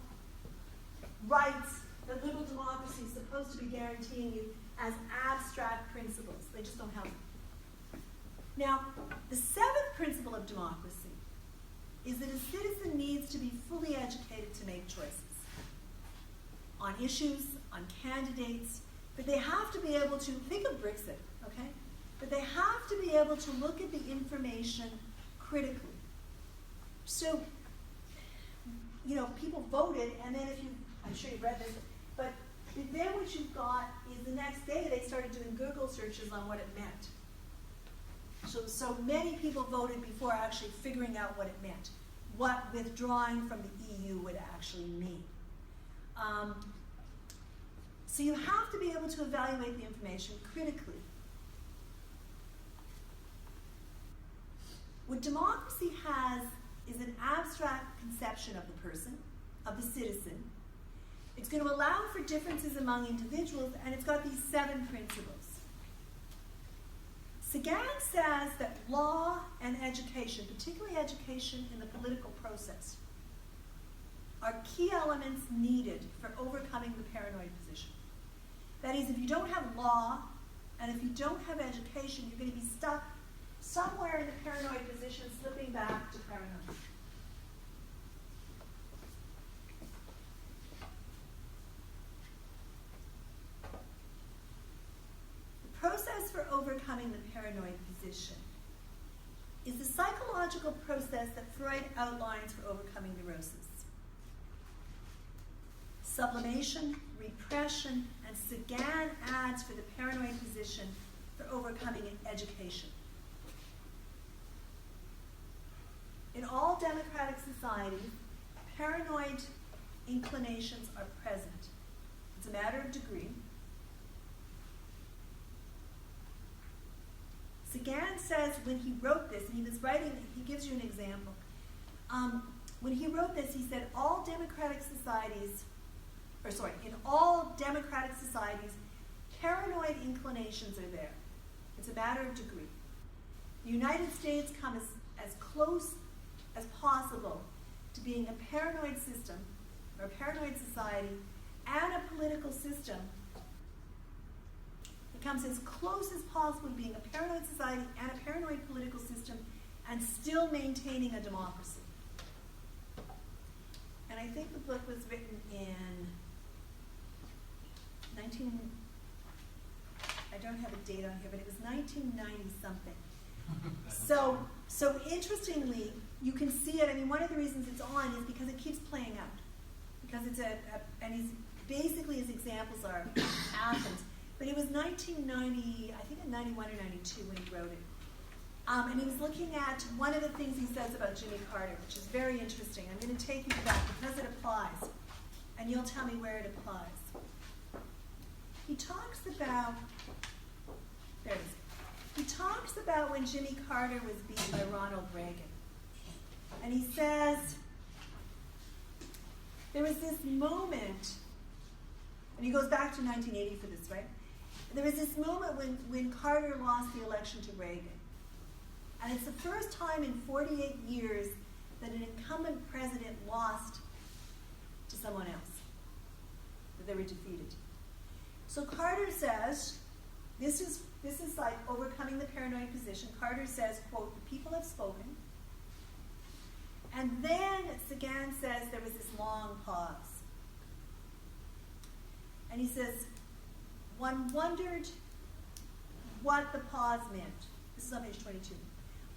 rights that liberal democracy is supposed to be guaranteeing you as abstract principles. They just don't have them. Now, the 7th principle of democracy is that a citizen needs to be fully educated to make choices on issues, on candidates, but they have to be able to, think of Brexit, okay? But they have to be able to look at the information critically. So, people voted, and then I'm sure you've read this, but then what you've got is the next day they started doing Google searches on what it meant. So many people voted before actually figuring out what it meant, what withdrawing from the EU would actually mean. So you have to be able to evaluate the information critically. What democracy has is an abstract conception of the person, of the citizen. It's going to allow for differences among individuals, and it's got these 7 principles. Sagan says that law and education, particularly education in the political process, are key elements needed for overcoming the paranoid position. That is, if you don't have law, and if you don't have education, you're going to be stuck somewhere in the paranoid position, slipping back to paranoia. The process for overcoming the paranoid position is the psychological process that Freud outlines for overcoming neurosis. Sublimation, repression, and Sagan adds for the paranoid position for overcoming education. In all democratic societies, paranoid inclinations are present. It's a matter of degree. Sagan says when he wrote this, and he was writing, he gives you an example. When he wrote this, he said in all democratic societies, paranoid inclinations are there. It's a matter of degree. The United States come as close as possible to being a paranoid system, or a paranoid society, and a political system. It comes as close as possible to being a paranoid society and a paranoid political system, and still maintaining a democracy. And I think the book was written in I don't have a date on here, but it was 1990 something. So interestingly, you can see it. I mean, one of the reasons it's on is because it keeps playing out. Because it's and he's basically his examples are Athens. But it was 1990, I think in 91 or 92 when he wrote it. And he was looking at one of the things he says about Jimmy Carter, which is very interesting. I'm going to take you to that because it applies. And you'll tell me where it applies. He talks about, there it is. He talks about when Jimmy Carter was beaten by Ronald Reagan. And he says, there was this moment, and he goes back to 1980 for this, right? There was this moment when Carter lost the election to Reagan. And it's the first time in 48 years that an incumbent president lost to someone else, that they were defeated. So Carter says, this is like overcoming the paranoid position. Carter says, quote, "The people have spoken." And then Sagan says there was this long pause. And he says, one wondered what the pause meant. This is on page 22.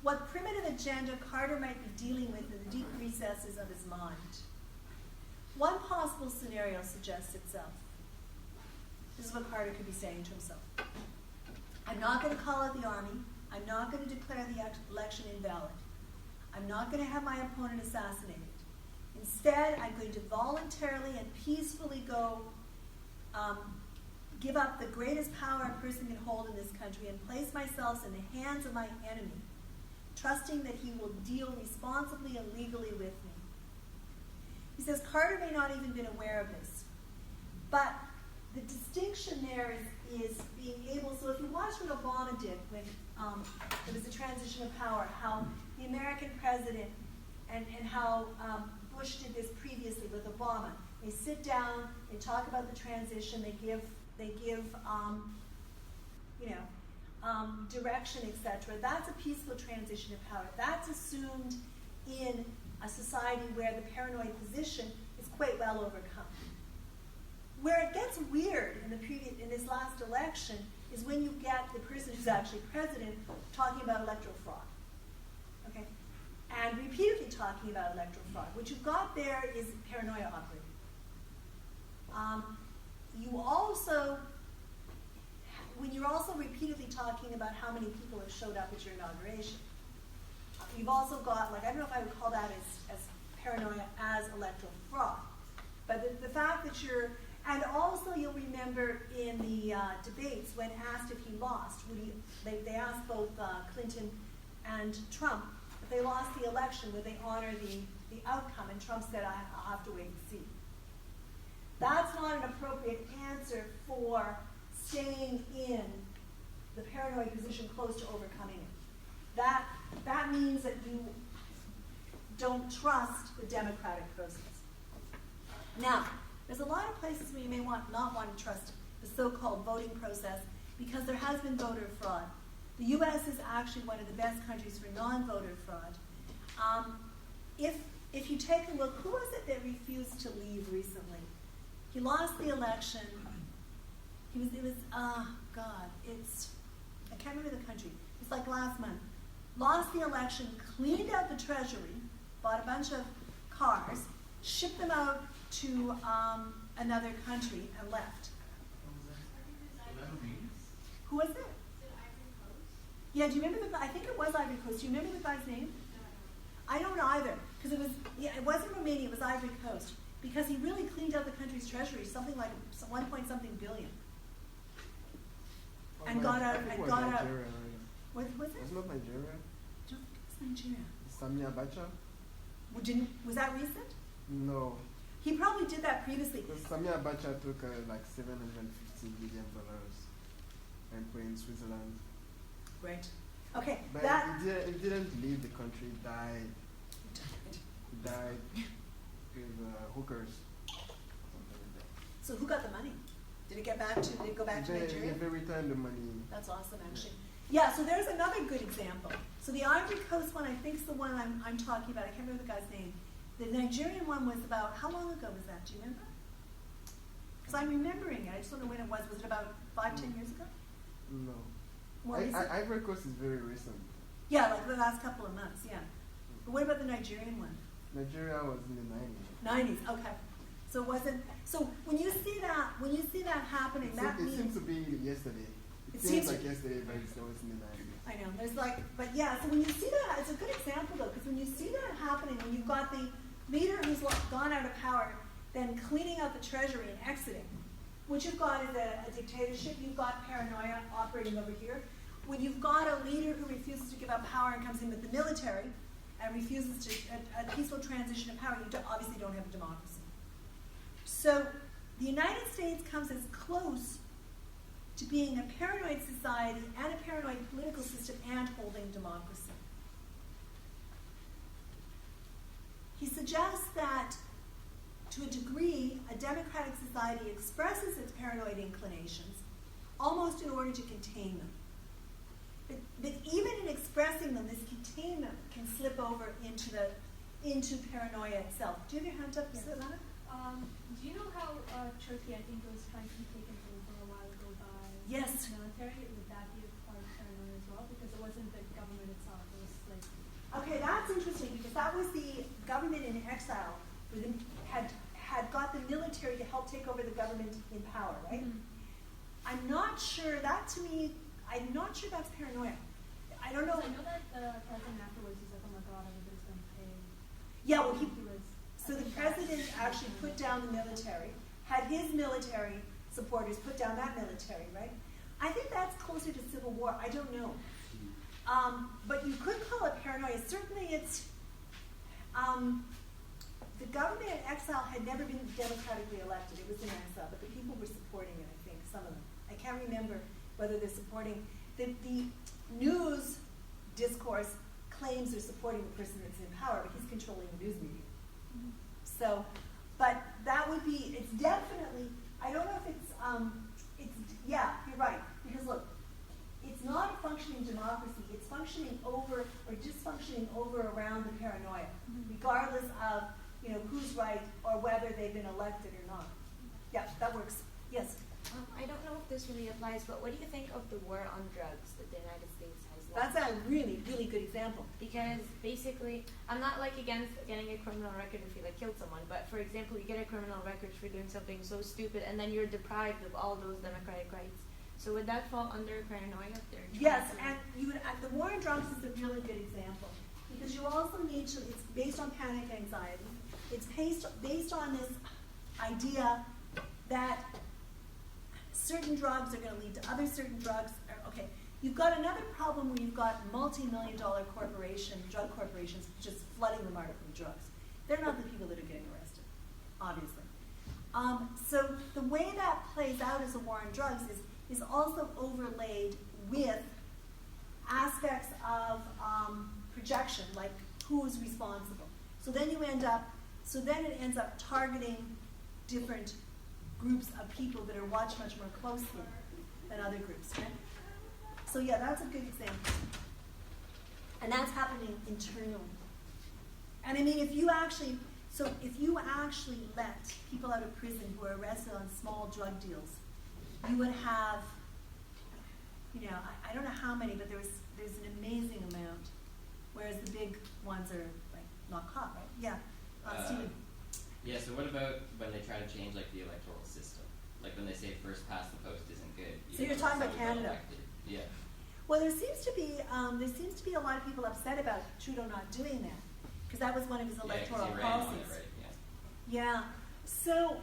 What primitive agenda Carter might be dealing with in the deep recesses of his mind. One possible scenario suggests itself. This is what Carter could be saying to himself. I'm not going to call out the army. I'm not going to declare the election invalid. I'm not going to have my opponent assassinated. Instead, I'm going to voluntarily and peacefully go give up the greatest power a person can hold in this country and place myself in the hands of my enemy, trusting that he will deal responsibly and legally with me. He says Carter may not even been aware of this, but the distinction there is being able, so if you watch what Obama did when there was a transition of power, how the American president and how Bush did this previously with Obama. They sit down, they talk about the transition, they give direction, etc. That's a peaceful transition of power. That's assumed in a society where the paranoid position is quite well overcome. Where it gets weird in this last election is when you get the person who's actually president talking about electoral fraud. Okay? And repeatedly talking about electoral fraud. What you've got there is paranoia operating. You also, when you're also repeatedly talking about how many people have showed up at your inauguration, you've also got, like, I don't know if I would call that as paranoia as electoral fraud. But the fact that you're, and also you'll remember in the debates when asked if he lost, they asked both Clinton and Trump, if they lost the election, would they honor the outcome? And Trump said, I'll have to wait and see. That's not an appropriate answer for staying in the paranoid position close to overcoming it. That means that you don't trust the democratic process. Now, there's a lot of places where you may not want to trust the so-called voting process because there has been voter fraud. The U.S. is actually one of the best countries for non-voter fraud. If you take a look, who was it that refused to leave recently? He lost the election. I can't remember the country. It's like last month. lost the election, cleaned out the treasury, bought a bunch of cars, shipped them out to another country, and left. Who was it? Yeah, do you remember I think it was Ivory Coast. Do you remember the guy's name? I don't either, because it wasn't Romania, it was Ivory Coast, because he really cleaned out the country's treasury, something like 1 point something billion. And got out. Nigeria, What was it? It's not Nigeria. I don't think it's Nigeria. Sami Abacha? Was that recent? No. He probably did that previously. Because Sami Abacha took like $750 billion and put in Switzerland. Right. Okay. But he didn't leave the country. He died with hookers. Something like that. So who got the money? Did it go back to Nigeria? They returned the money. That's awesome, actually. Yeah, so there's another good example. So the Ivory Coast one, I think, is the one I'm talking about. I can't remember the guy's name. The Nigerian one was about, how long ago was that? Do you remember? Because I'm remembering it. I just don't know when it was. Was it about 5-10 years ago? No. More recent? Ivory Coast is very recent. Yeah, like the last couple of months, yeah. But what about the Nigerian one? Nigeria was in the 90s. 90s, okay. So it wasn't, so when you see that happening, that means... It seems to be yesterday. It seems like yesterday, but it's always in the 90s. I know, there's like, but yeah, so when you see that, it's a good example though, because when you see that happening, when you've got the leader who's gone out of power, then cleaning out the treasury and exiting, what you've got is a dictatorship, you've got paranoia operating over here. When you've got a leader who refuses to give up power and comes in with the military and refuses to a peaceful transition of power, you obviously don't have a democracy. So the United States comes as close to being a paranoid society and a paranoid political system and holding democracy. He suggests that, to a degree, a democratic society expresses its paranoid inclinations almost in order to contain them. But even in expressing them, this containment can slip over into paranoia itself. Do you have your hand up, Savannah? Do you know how Turkey, I think, was trying to be taken over a while ago by Yes. the military? Would that be a part of paranoia as well? Because it wasn't the government itself, it was like... Okay, that's interesting because that was the government in exile who had got the military to help take over the government in power, right? Mm-hmm. I'm not sure, that to me, I'm not sure that's paranoia. I don't know. I know that the president afterwards was like, oh my god, everybody's going to pay. Yeah, well, so I the think president that's- actually put down the military, had his military supporters put down that military, right? I think that's closer to civil war. I don't know. But you could call it paranoia. Certainly it's, the government in exile had never been democratically elected. It was in exile, but the people were supporting it, I think, some of them. I can't remember whether they're supporting, the news discourse claims they're supporting the person that's in power, but he's controlling the news media. So, but that would be, it's definitely, I don't know if it's, yeah, you're right. Because look, it's not a functioning democracy, it's functioning over, or dysfunctioning over around the paranoia, regardless of, who's right, or whether they've been elected or not. Yeah, that works. Yes? I don't know if this really applies, but what do you think of the war on drugs that the United States has That's launched? a really, really good example. Because basically, I'm not against getting a criminal record if you killed someone, but for example, you get a criminal record for doing something so stupid, and then you're deprived of all those democratic rights. So would that fall under paranoia? Yes, and the war on drugs is a really good example because you also need to. It's based on panic anxiety. It's based on this idea that certain drugs are going to lead to other certain drugs. Okay, you've got another problem where you've got multi-million-dollar drug corporations, just flooding the market with drugs. They're not the people that are getting arrested, obviously. So the way that plays out as a war on drugs is also overlaid with aspects of projection, like who's responsible. So then it ends up targeting different groups of people that are watched much more closely than other groups, right? So yeah, that's a good example. And that's happening internally. And I mean, if you actually let people out of prison who are arrested on small drug deals, you would have, I don't know how many, but there's an amazing amount. whereas the big ones are like not caught, right? Yeah, Stephen. Yeah, so what about when they try to change like the electoral system? Like when they say first past the post isn't good. So you're talking about Canada. Elected. Yeah. Well, there seems to be a lot of people upset about Trudeau not doing that, because that was one of his electoral Yeah, 'cause he ran on policies. it, right? Yeah. Yeah. So,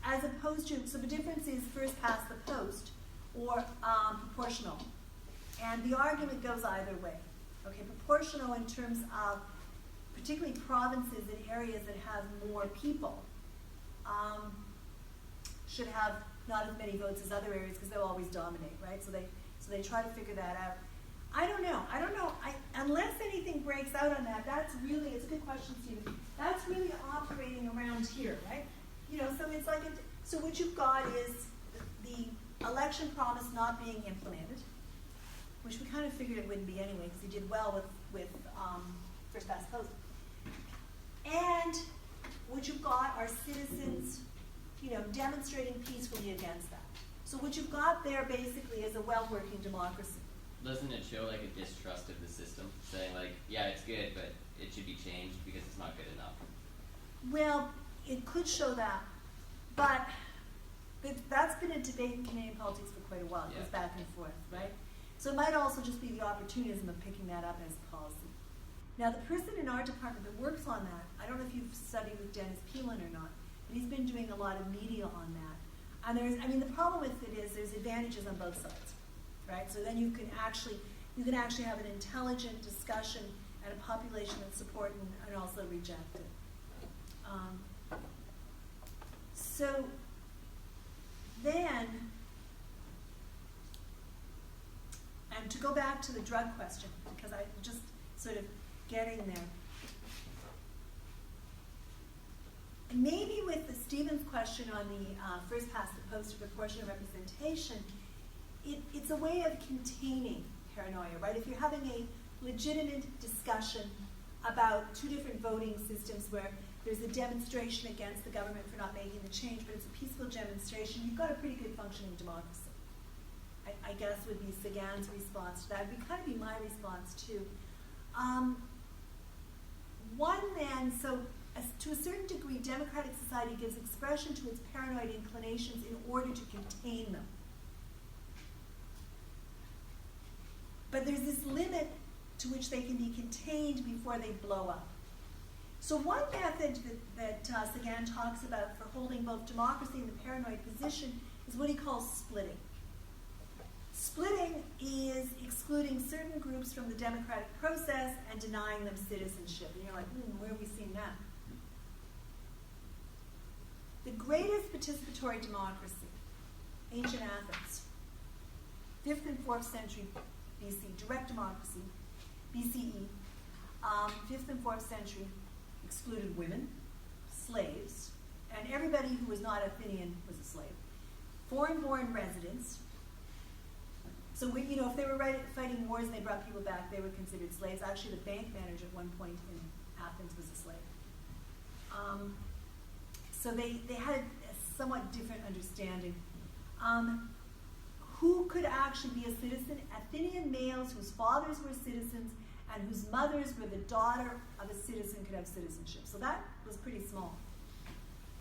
as opposed to, so the difference is first past the post or proportional, and the argument goes either way. Okay, proportional in terms of particularly provinces and areas that have more people should have not as many votes as other areas because they'll always dominate, right? So they try to figure that out. I don't know. Unless anything breaks out on that, it's a good question, Stephen. That's really operating around here, right? So it's like, so what you've got is the election promise not being implemented, which we kind of figured it wouldn't be anyway because he did well with first past post. And what you've got are citizens, demonstrating peacefully against that. So what you've got there basically is a well-working democracy. Doesn't it show like a distrust of the system, saying like, yeah, it's good, but it should be changed because it's not good enough? Well, it could show that, but that's been a debate in Canadian politics for quite a while. It goes back and forth, right? So it might also just be the opportunism of picking that up as policy. Now, the person in our department that works on that, I don't know if you've studied with Dennis Peelin or not, but he's been doing a lot of media on that. And the problem with it is there's advantages on both sides, right? So then you can actually have an intelligent discussion and a population that support and also reject it. So then, and to go back to the drug question, because I'm just sort of getting there. And maybe with the Stevens question on the first past the post proportional representation, it's a way of containing paranoia, right? If you're having a legitimate discussion about two different voting systems where there's a demonstration against the government for not making the change, but it's a peaceful demonstration, you've got a pretty good functioning democracy. I guess would be Sagan's response to that. It would kind of be my response too. To a certain degree, democratic society gives expression to its paranoid inclinations in order to contain them. But there's this limit to which they can be contained before they blow up. So one method that Sagan talks about for holding both democracy and the paranoid position is what he calls splitting. Splitting is excluding certain groups from the democratic process and denying them citizenship. And you're like, where have we seen that? The greatest participatory democracy, ancient Athens, 5th and 4th century BC, direct democracy, BCE, 5th and 4th century, excluded women, slaves, and everybody who was not Athenian was a slave. Foreign-born residents. So if they were fighting wars and they brought people back, they were considered slaves. Actually, the bank manager at one point in Athens was a slave. So they had a somewhat different understanding. Who could actually be a citizen? Athenian males whose fathers were citizens and whose mothers were the daughter of a citizen could have citizenship. So that was pretty small.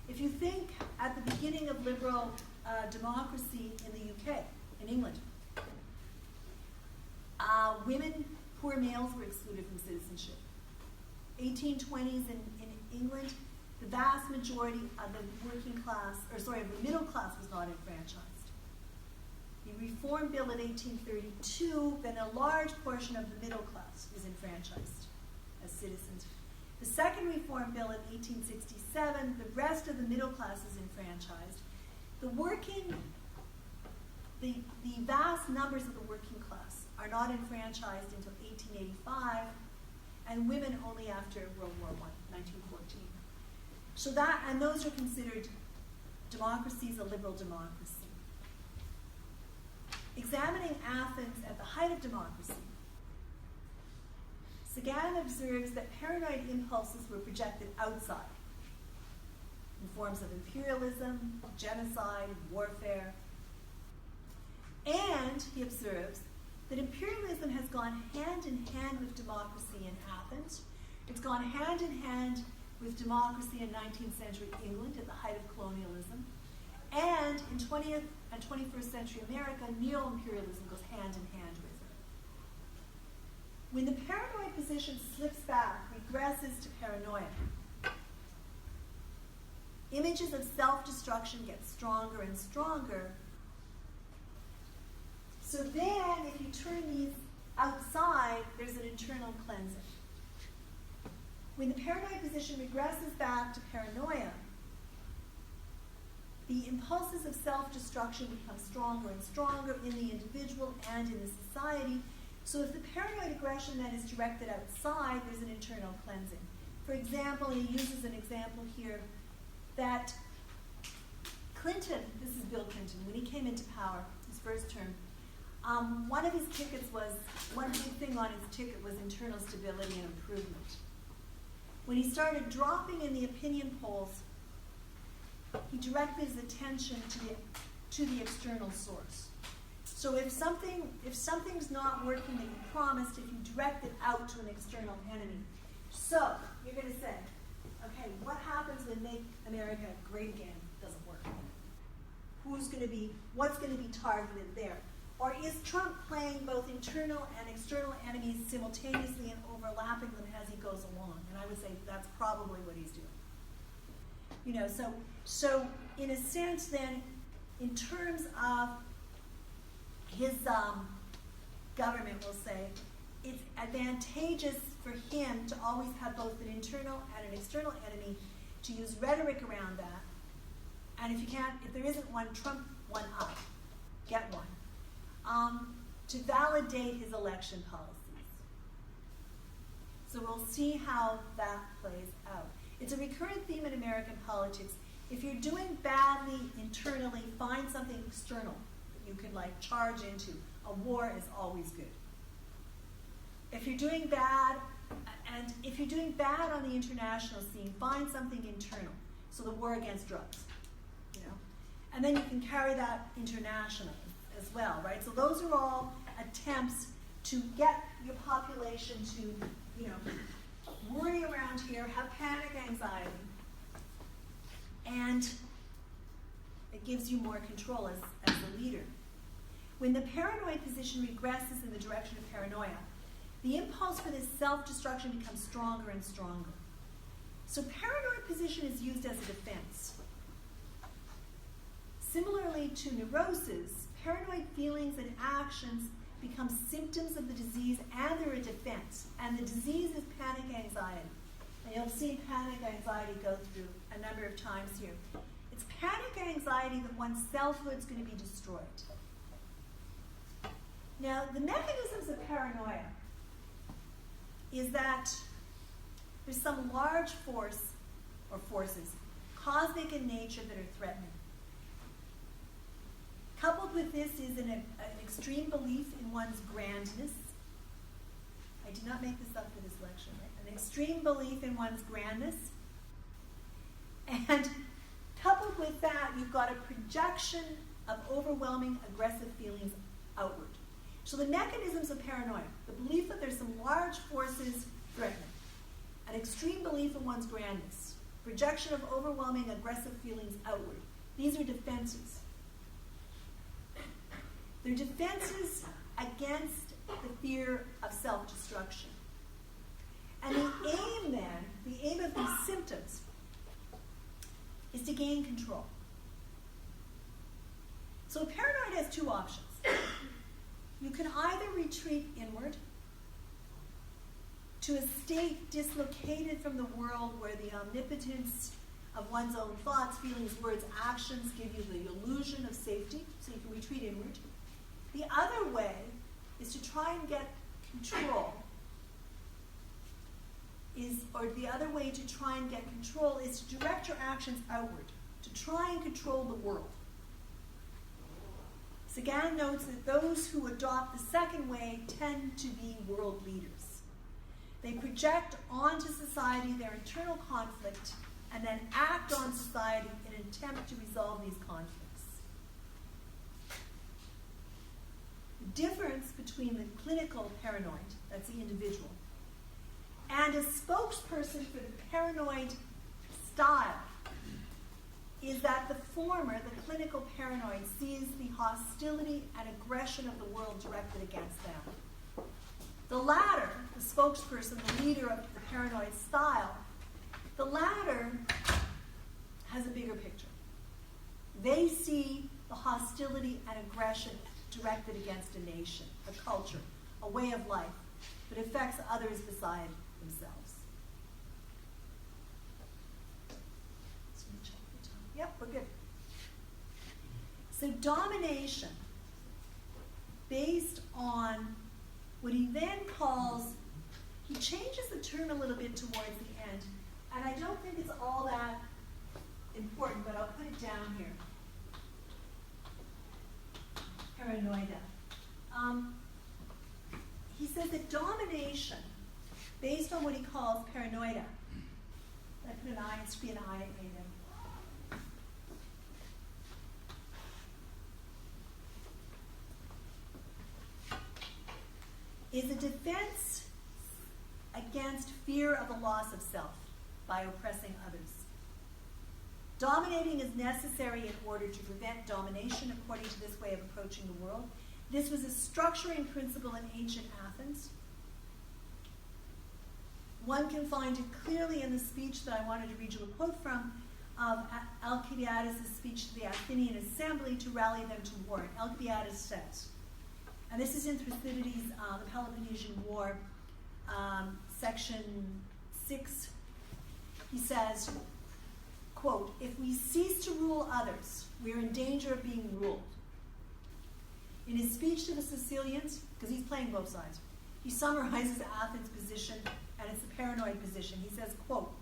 If you think at the beginning of liberal democracy in the UK, in England, women, poor males were excluded from citizenship. 1820s in England, the vast majority of the the middle class was not enfranchised. The Reform Bill in 1832, then a large portion of the middle class was enfranchised as citizens. The second Reform Bill in 1867, the rest of the middle class is enfranchised. The vast numbers of the working class are not enfranchised until 1885, and women only after World War I, 1914. So those are considered democracies, a liberal democracy. Examining Athens at the height of democracy, Sagan observes that paranoid impulses were projected outside in forms of imperialism, genocide, warfare. And he observes that imperialism has gone hand in hand with democracy in Athens. It's gone hand in hand with democracy in 19th century England at the height of colonialism. And in 20th and 21st century America, neo-imperialism goes hand in hand with it. When the paranoid position slips back, regresses to paranoia, images of self-destruction get stronger and stronger. So then, if you turn these outside, there's an internal cleansing. When the paranoid position regresses back to paranoia, the impulses of self-destruction become stronger and stronger in the individual and in the society. So if the paranoid aggression then is directed outside, there's an internal cleansing. For example, he uses an example here that Clinton, this is Bill Clinton, when he came into power, his first term, one of his tickets was, one big thing on his ticket was internal stability and improvement. When he started dropping in the opinion polls, he directed his attention to the external source. So if something's not working that you promised, if you direct it out to an external enemy. So you're going to say, okay, what happens when Make America Great Again doesn't work? What's going to be targeted there? Or is Trump playing both internal and external enemies simultaneously and overlapping them as he goes along? And I would say that's probably what he's doing. You know, so in a sense then, in terms of his government, we'll say, it's advantageous for him to always have both an internal and an external enemy, to use rhetoric around that. And if there isn't one, trump one up, get one. To validate his election policies. So we'll see how that plays out. It's a recurrent theme in American politics. If you're doing badly internally, find something external that you can charge into. A war is always good. If you're doing bad, and if you're doing bad on the international scene, find something internal. So the war against drugs, and then you can carry that internationally as well, right? So those are all attempts to get your population to, worry around here, have panic anxiety, and it gives you more control as the leader. When the paranoid position regresses in the direction of paranoia, the impulse for this self-destruction becomes stronger and stronger. So paranoid position is used as a defense. Similarly to neurosis, paranoid feelings and actions become symptoms of the disease, and they're a defense. And the disease is panic anxiety. And you'll see panic anxiety go through a number of times here. It's panic anxiety that one's selfhood is going to be destroyed. Now, the mechanisms of paranoia is that there's some large force or forces, cosmic in nature, that are threatening. Coupled with this is an extreme belief in one's grandness. I did not make this up for this lecture, right? An extreme belief in one's grandness. And coupled with that, you've got a projection of overwhelming aggressive feelings outward. So the mechanisms of paranoia, the belief that there's some large forces threatening, an extreme belief in one's grandness, projection of overwhelming aggressive feelings outward. These are defenses. They're defenses against the fear of self-destruction. And the aim then, the aim of these symptoms, is to gain control. So a paranoid has two options. You can either retreat inward to a state dislocated from the world where the omnipotence of one's own thoughts, feelings, words, actions give you the illusion of safety, so you can retreat inward. The other way is to try and get control. The other way to try and get control is to direct your actions outward, to try and control the world. Sagan notes that those who adopt the second way tend to be world leaders. They project onto society their internal conflict and then act on society in an attempt to resolve these conflicts. The difference between the clinical paranoid, that's the individual, and a spokesperson for the paranoid style is that the former, the clinical paranoid, sees the hostility and aggression of the world directed against them. The latter, the spokesperson, the leader of the paranoid style, the latter has a bigger picture. They see the hostility and aggression directed against a nation, a culture, a way of life that affects others beside themselves. Yep, we're good. So domination, based on what he then calls, he changes the term a little bit towards the end, and I don't think it's all that important, but I'll put it down here. Paranoia. He says that domination, based on what he calls paranoia, I put an I, it should be an I at native, is a defense against fear of a loss of self by oppressing others. Dominating is necessary in order to prevent domination according to this way of approaching the world. This was a structuring principle in ancient Athens. One can find it clearly in the speech that I wanted to read you a quote from of Alcibiades' speech to the Athenian assembly to rally them to war. Alcibiades says, and this is in Thucydides, the Peloponnesian War, section 6. He says, quote, "If we cease to rule others, we are in danger of being ruled." In his speech to the Sicilians, because he's playing both sides, he summarizes Athens' position, and it's the paranoid position. He says, quote,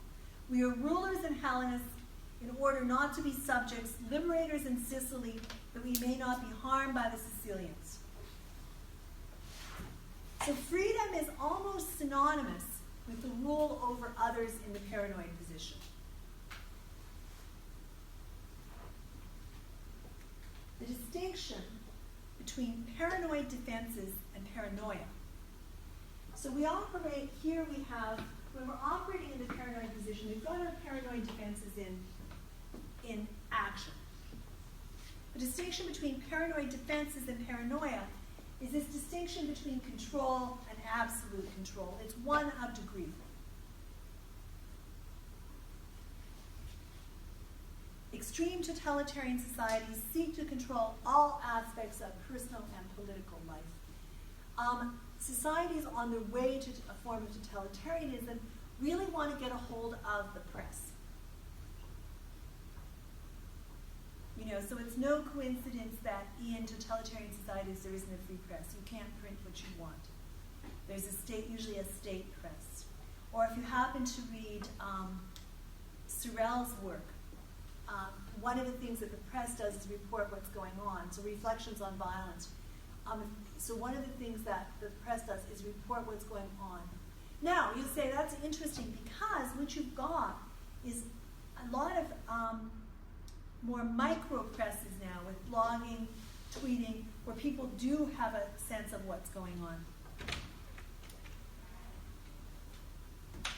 "We are rulers and Hellenists in order not to be subjects, liberators in Sicily, that we may not be harmed by the Sicilians." So freedom is almost synonymous with the rule over others in the paranoid position. The distinction between paranoid defenses and paranoia. So we operate, here we have, when we're operating in the paranoid position, we've got our paranoid defenses in action. The distinction between paranoid defenses and paranoia is this distinction between control and absolute control. It's one of degree. Extreme totalitarian societies seek to control all aspects of personal and political life. Societies on their way to a form of totalitarianism really want to get a hold of the press. You know, so it's no coincidence that in totalitarian societies there isn't a free press. You can't print what you want. There's a state, usually a state press. Or if you happen to read Sorel's work, one of the things that the press does is report what's going on. So reflections on violence. So one of the things that the press does is report what's going on. Now, you say that's interesting because what you've got is a lot of more micro presses now with blogging, tweeting, where people do have a sense of what's going on.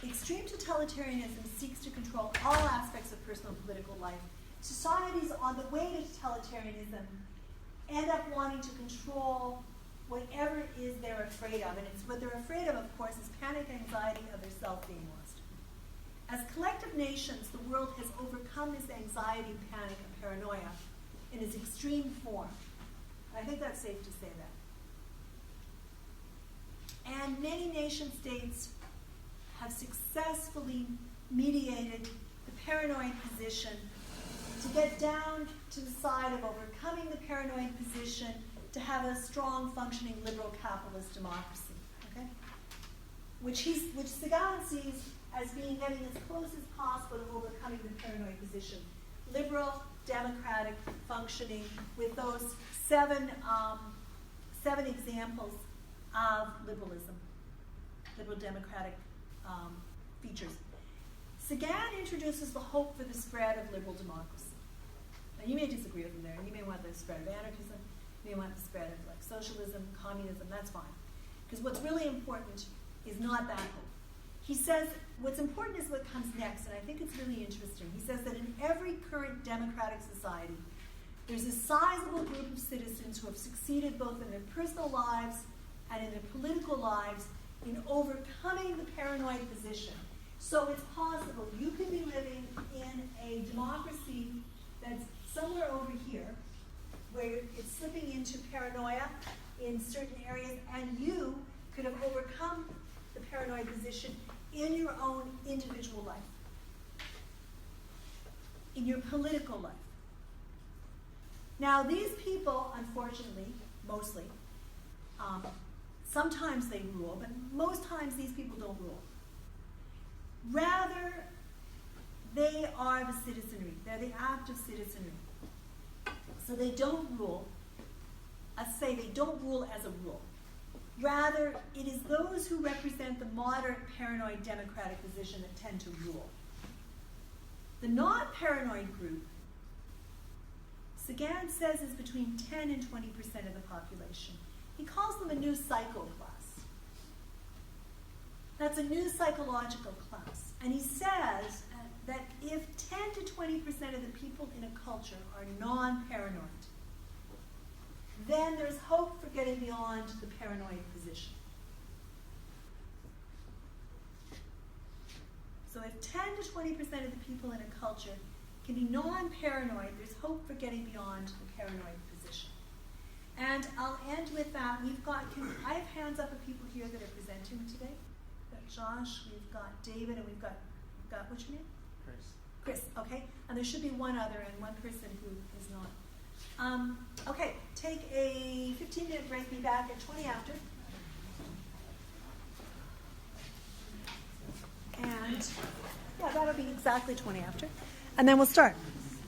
Extreme totalitarianism seeks to control all aspects of personal and political life. Societies on the way to totalitarianism end up wanting to control whatever it is they're afraid of. And it's what they're afraid of course, is panic, anxiety of their self being lost. As collective nations, the world has overcome this anxiety, panic, and paranoia in its extreme form. I think that's safe to say that. And many nation states have successfully mediated the paranoid position to get down to the side of overcoming the paranoid position to have a strong, functioning liberal capitalist democracy, okay? Which Sagan sees as being getting as close as possible to overcoming the paranoid position. Liberal, democratic, functioning with those seven examples of liberalism, liberal democratic features. Sagan introduces the hope for the spread of liberal democracy. Now you may disagree with him there, you may want the spread of anarchism. You want the spread of like socialism, communism, that's fine. Because what's really important is not that hope. He says what's important is what comes next, and I think it's really interesting. He says that in every current democratic society, there's a sizable group of citizens who have succeeded both in their personal lives and in their political lives in overcoming the paranoid position. So it's possible you could be living in a democracy that's somewhere over here, where it's slipping into paranoia in certain areas, and you could have overcome the paranoid position in your own individual life, in your political life. Now, these people, unfortunately, mostly, sometimes they rule, but most times these people don't rule. Rather, they are the citizenry. They're the active citizenry. So they don't rule. I say they don't rule as a rule. Rather, it is those who represent the moderate paranoid democratic position that tend to rule. The non-paranoid group, Sagan says, is between 10 and 20% of the population. He calls them a new psycho class. That's a new psychological class. And he says that if 10 to 20% of the people in a culture are non-paranoid, then there's hope for getting beyond the paranoid position. So if 10 to 20% of the people in a culture can be non-paranoid, there's hope for getting beyond the paranoid position. And I'll end with that. I have hands up of people here that are presenting today. We've got Josh, we've got David, and we've got what's your name? Chris, okay. And there should be one other and one person who is not. Okay, take a 15-minute break, be back at 20 after. And, yeah, that'll be exactly 20 after. And then we'll start.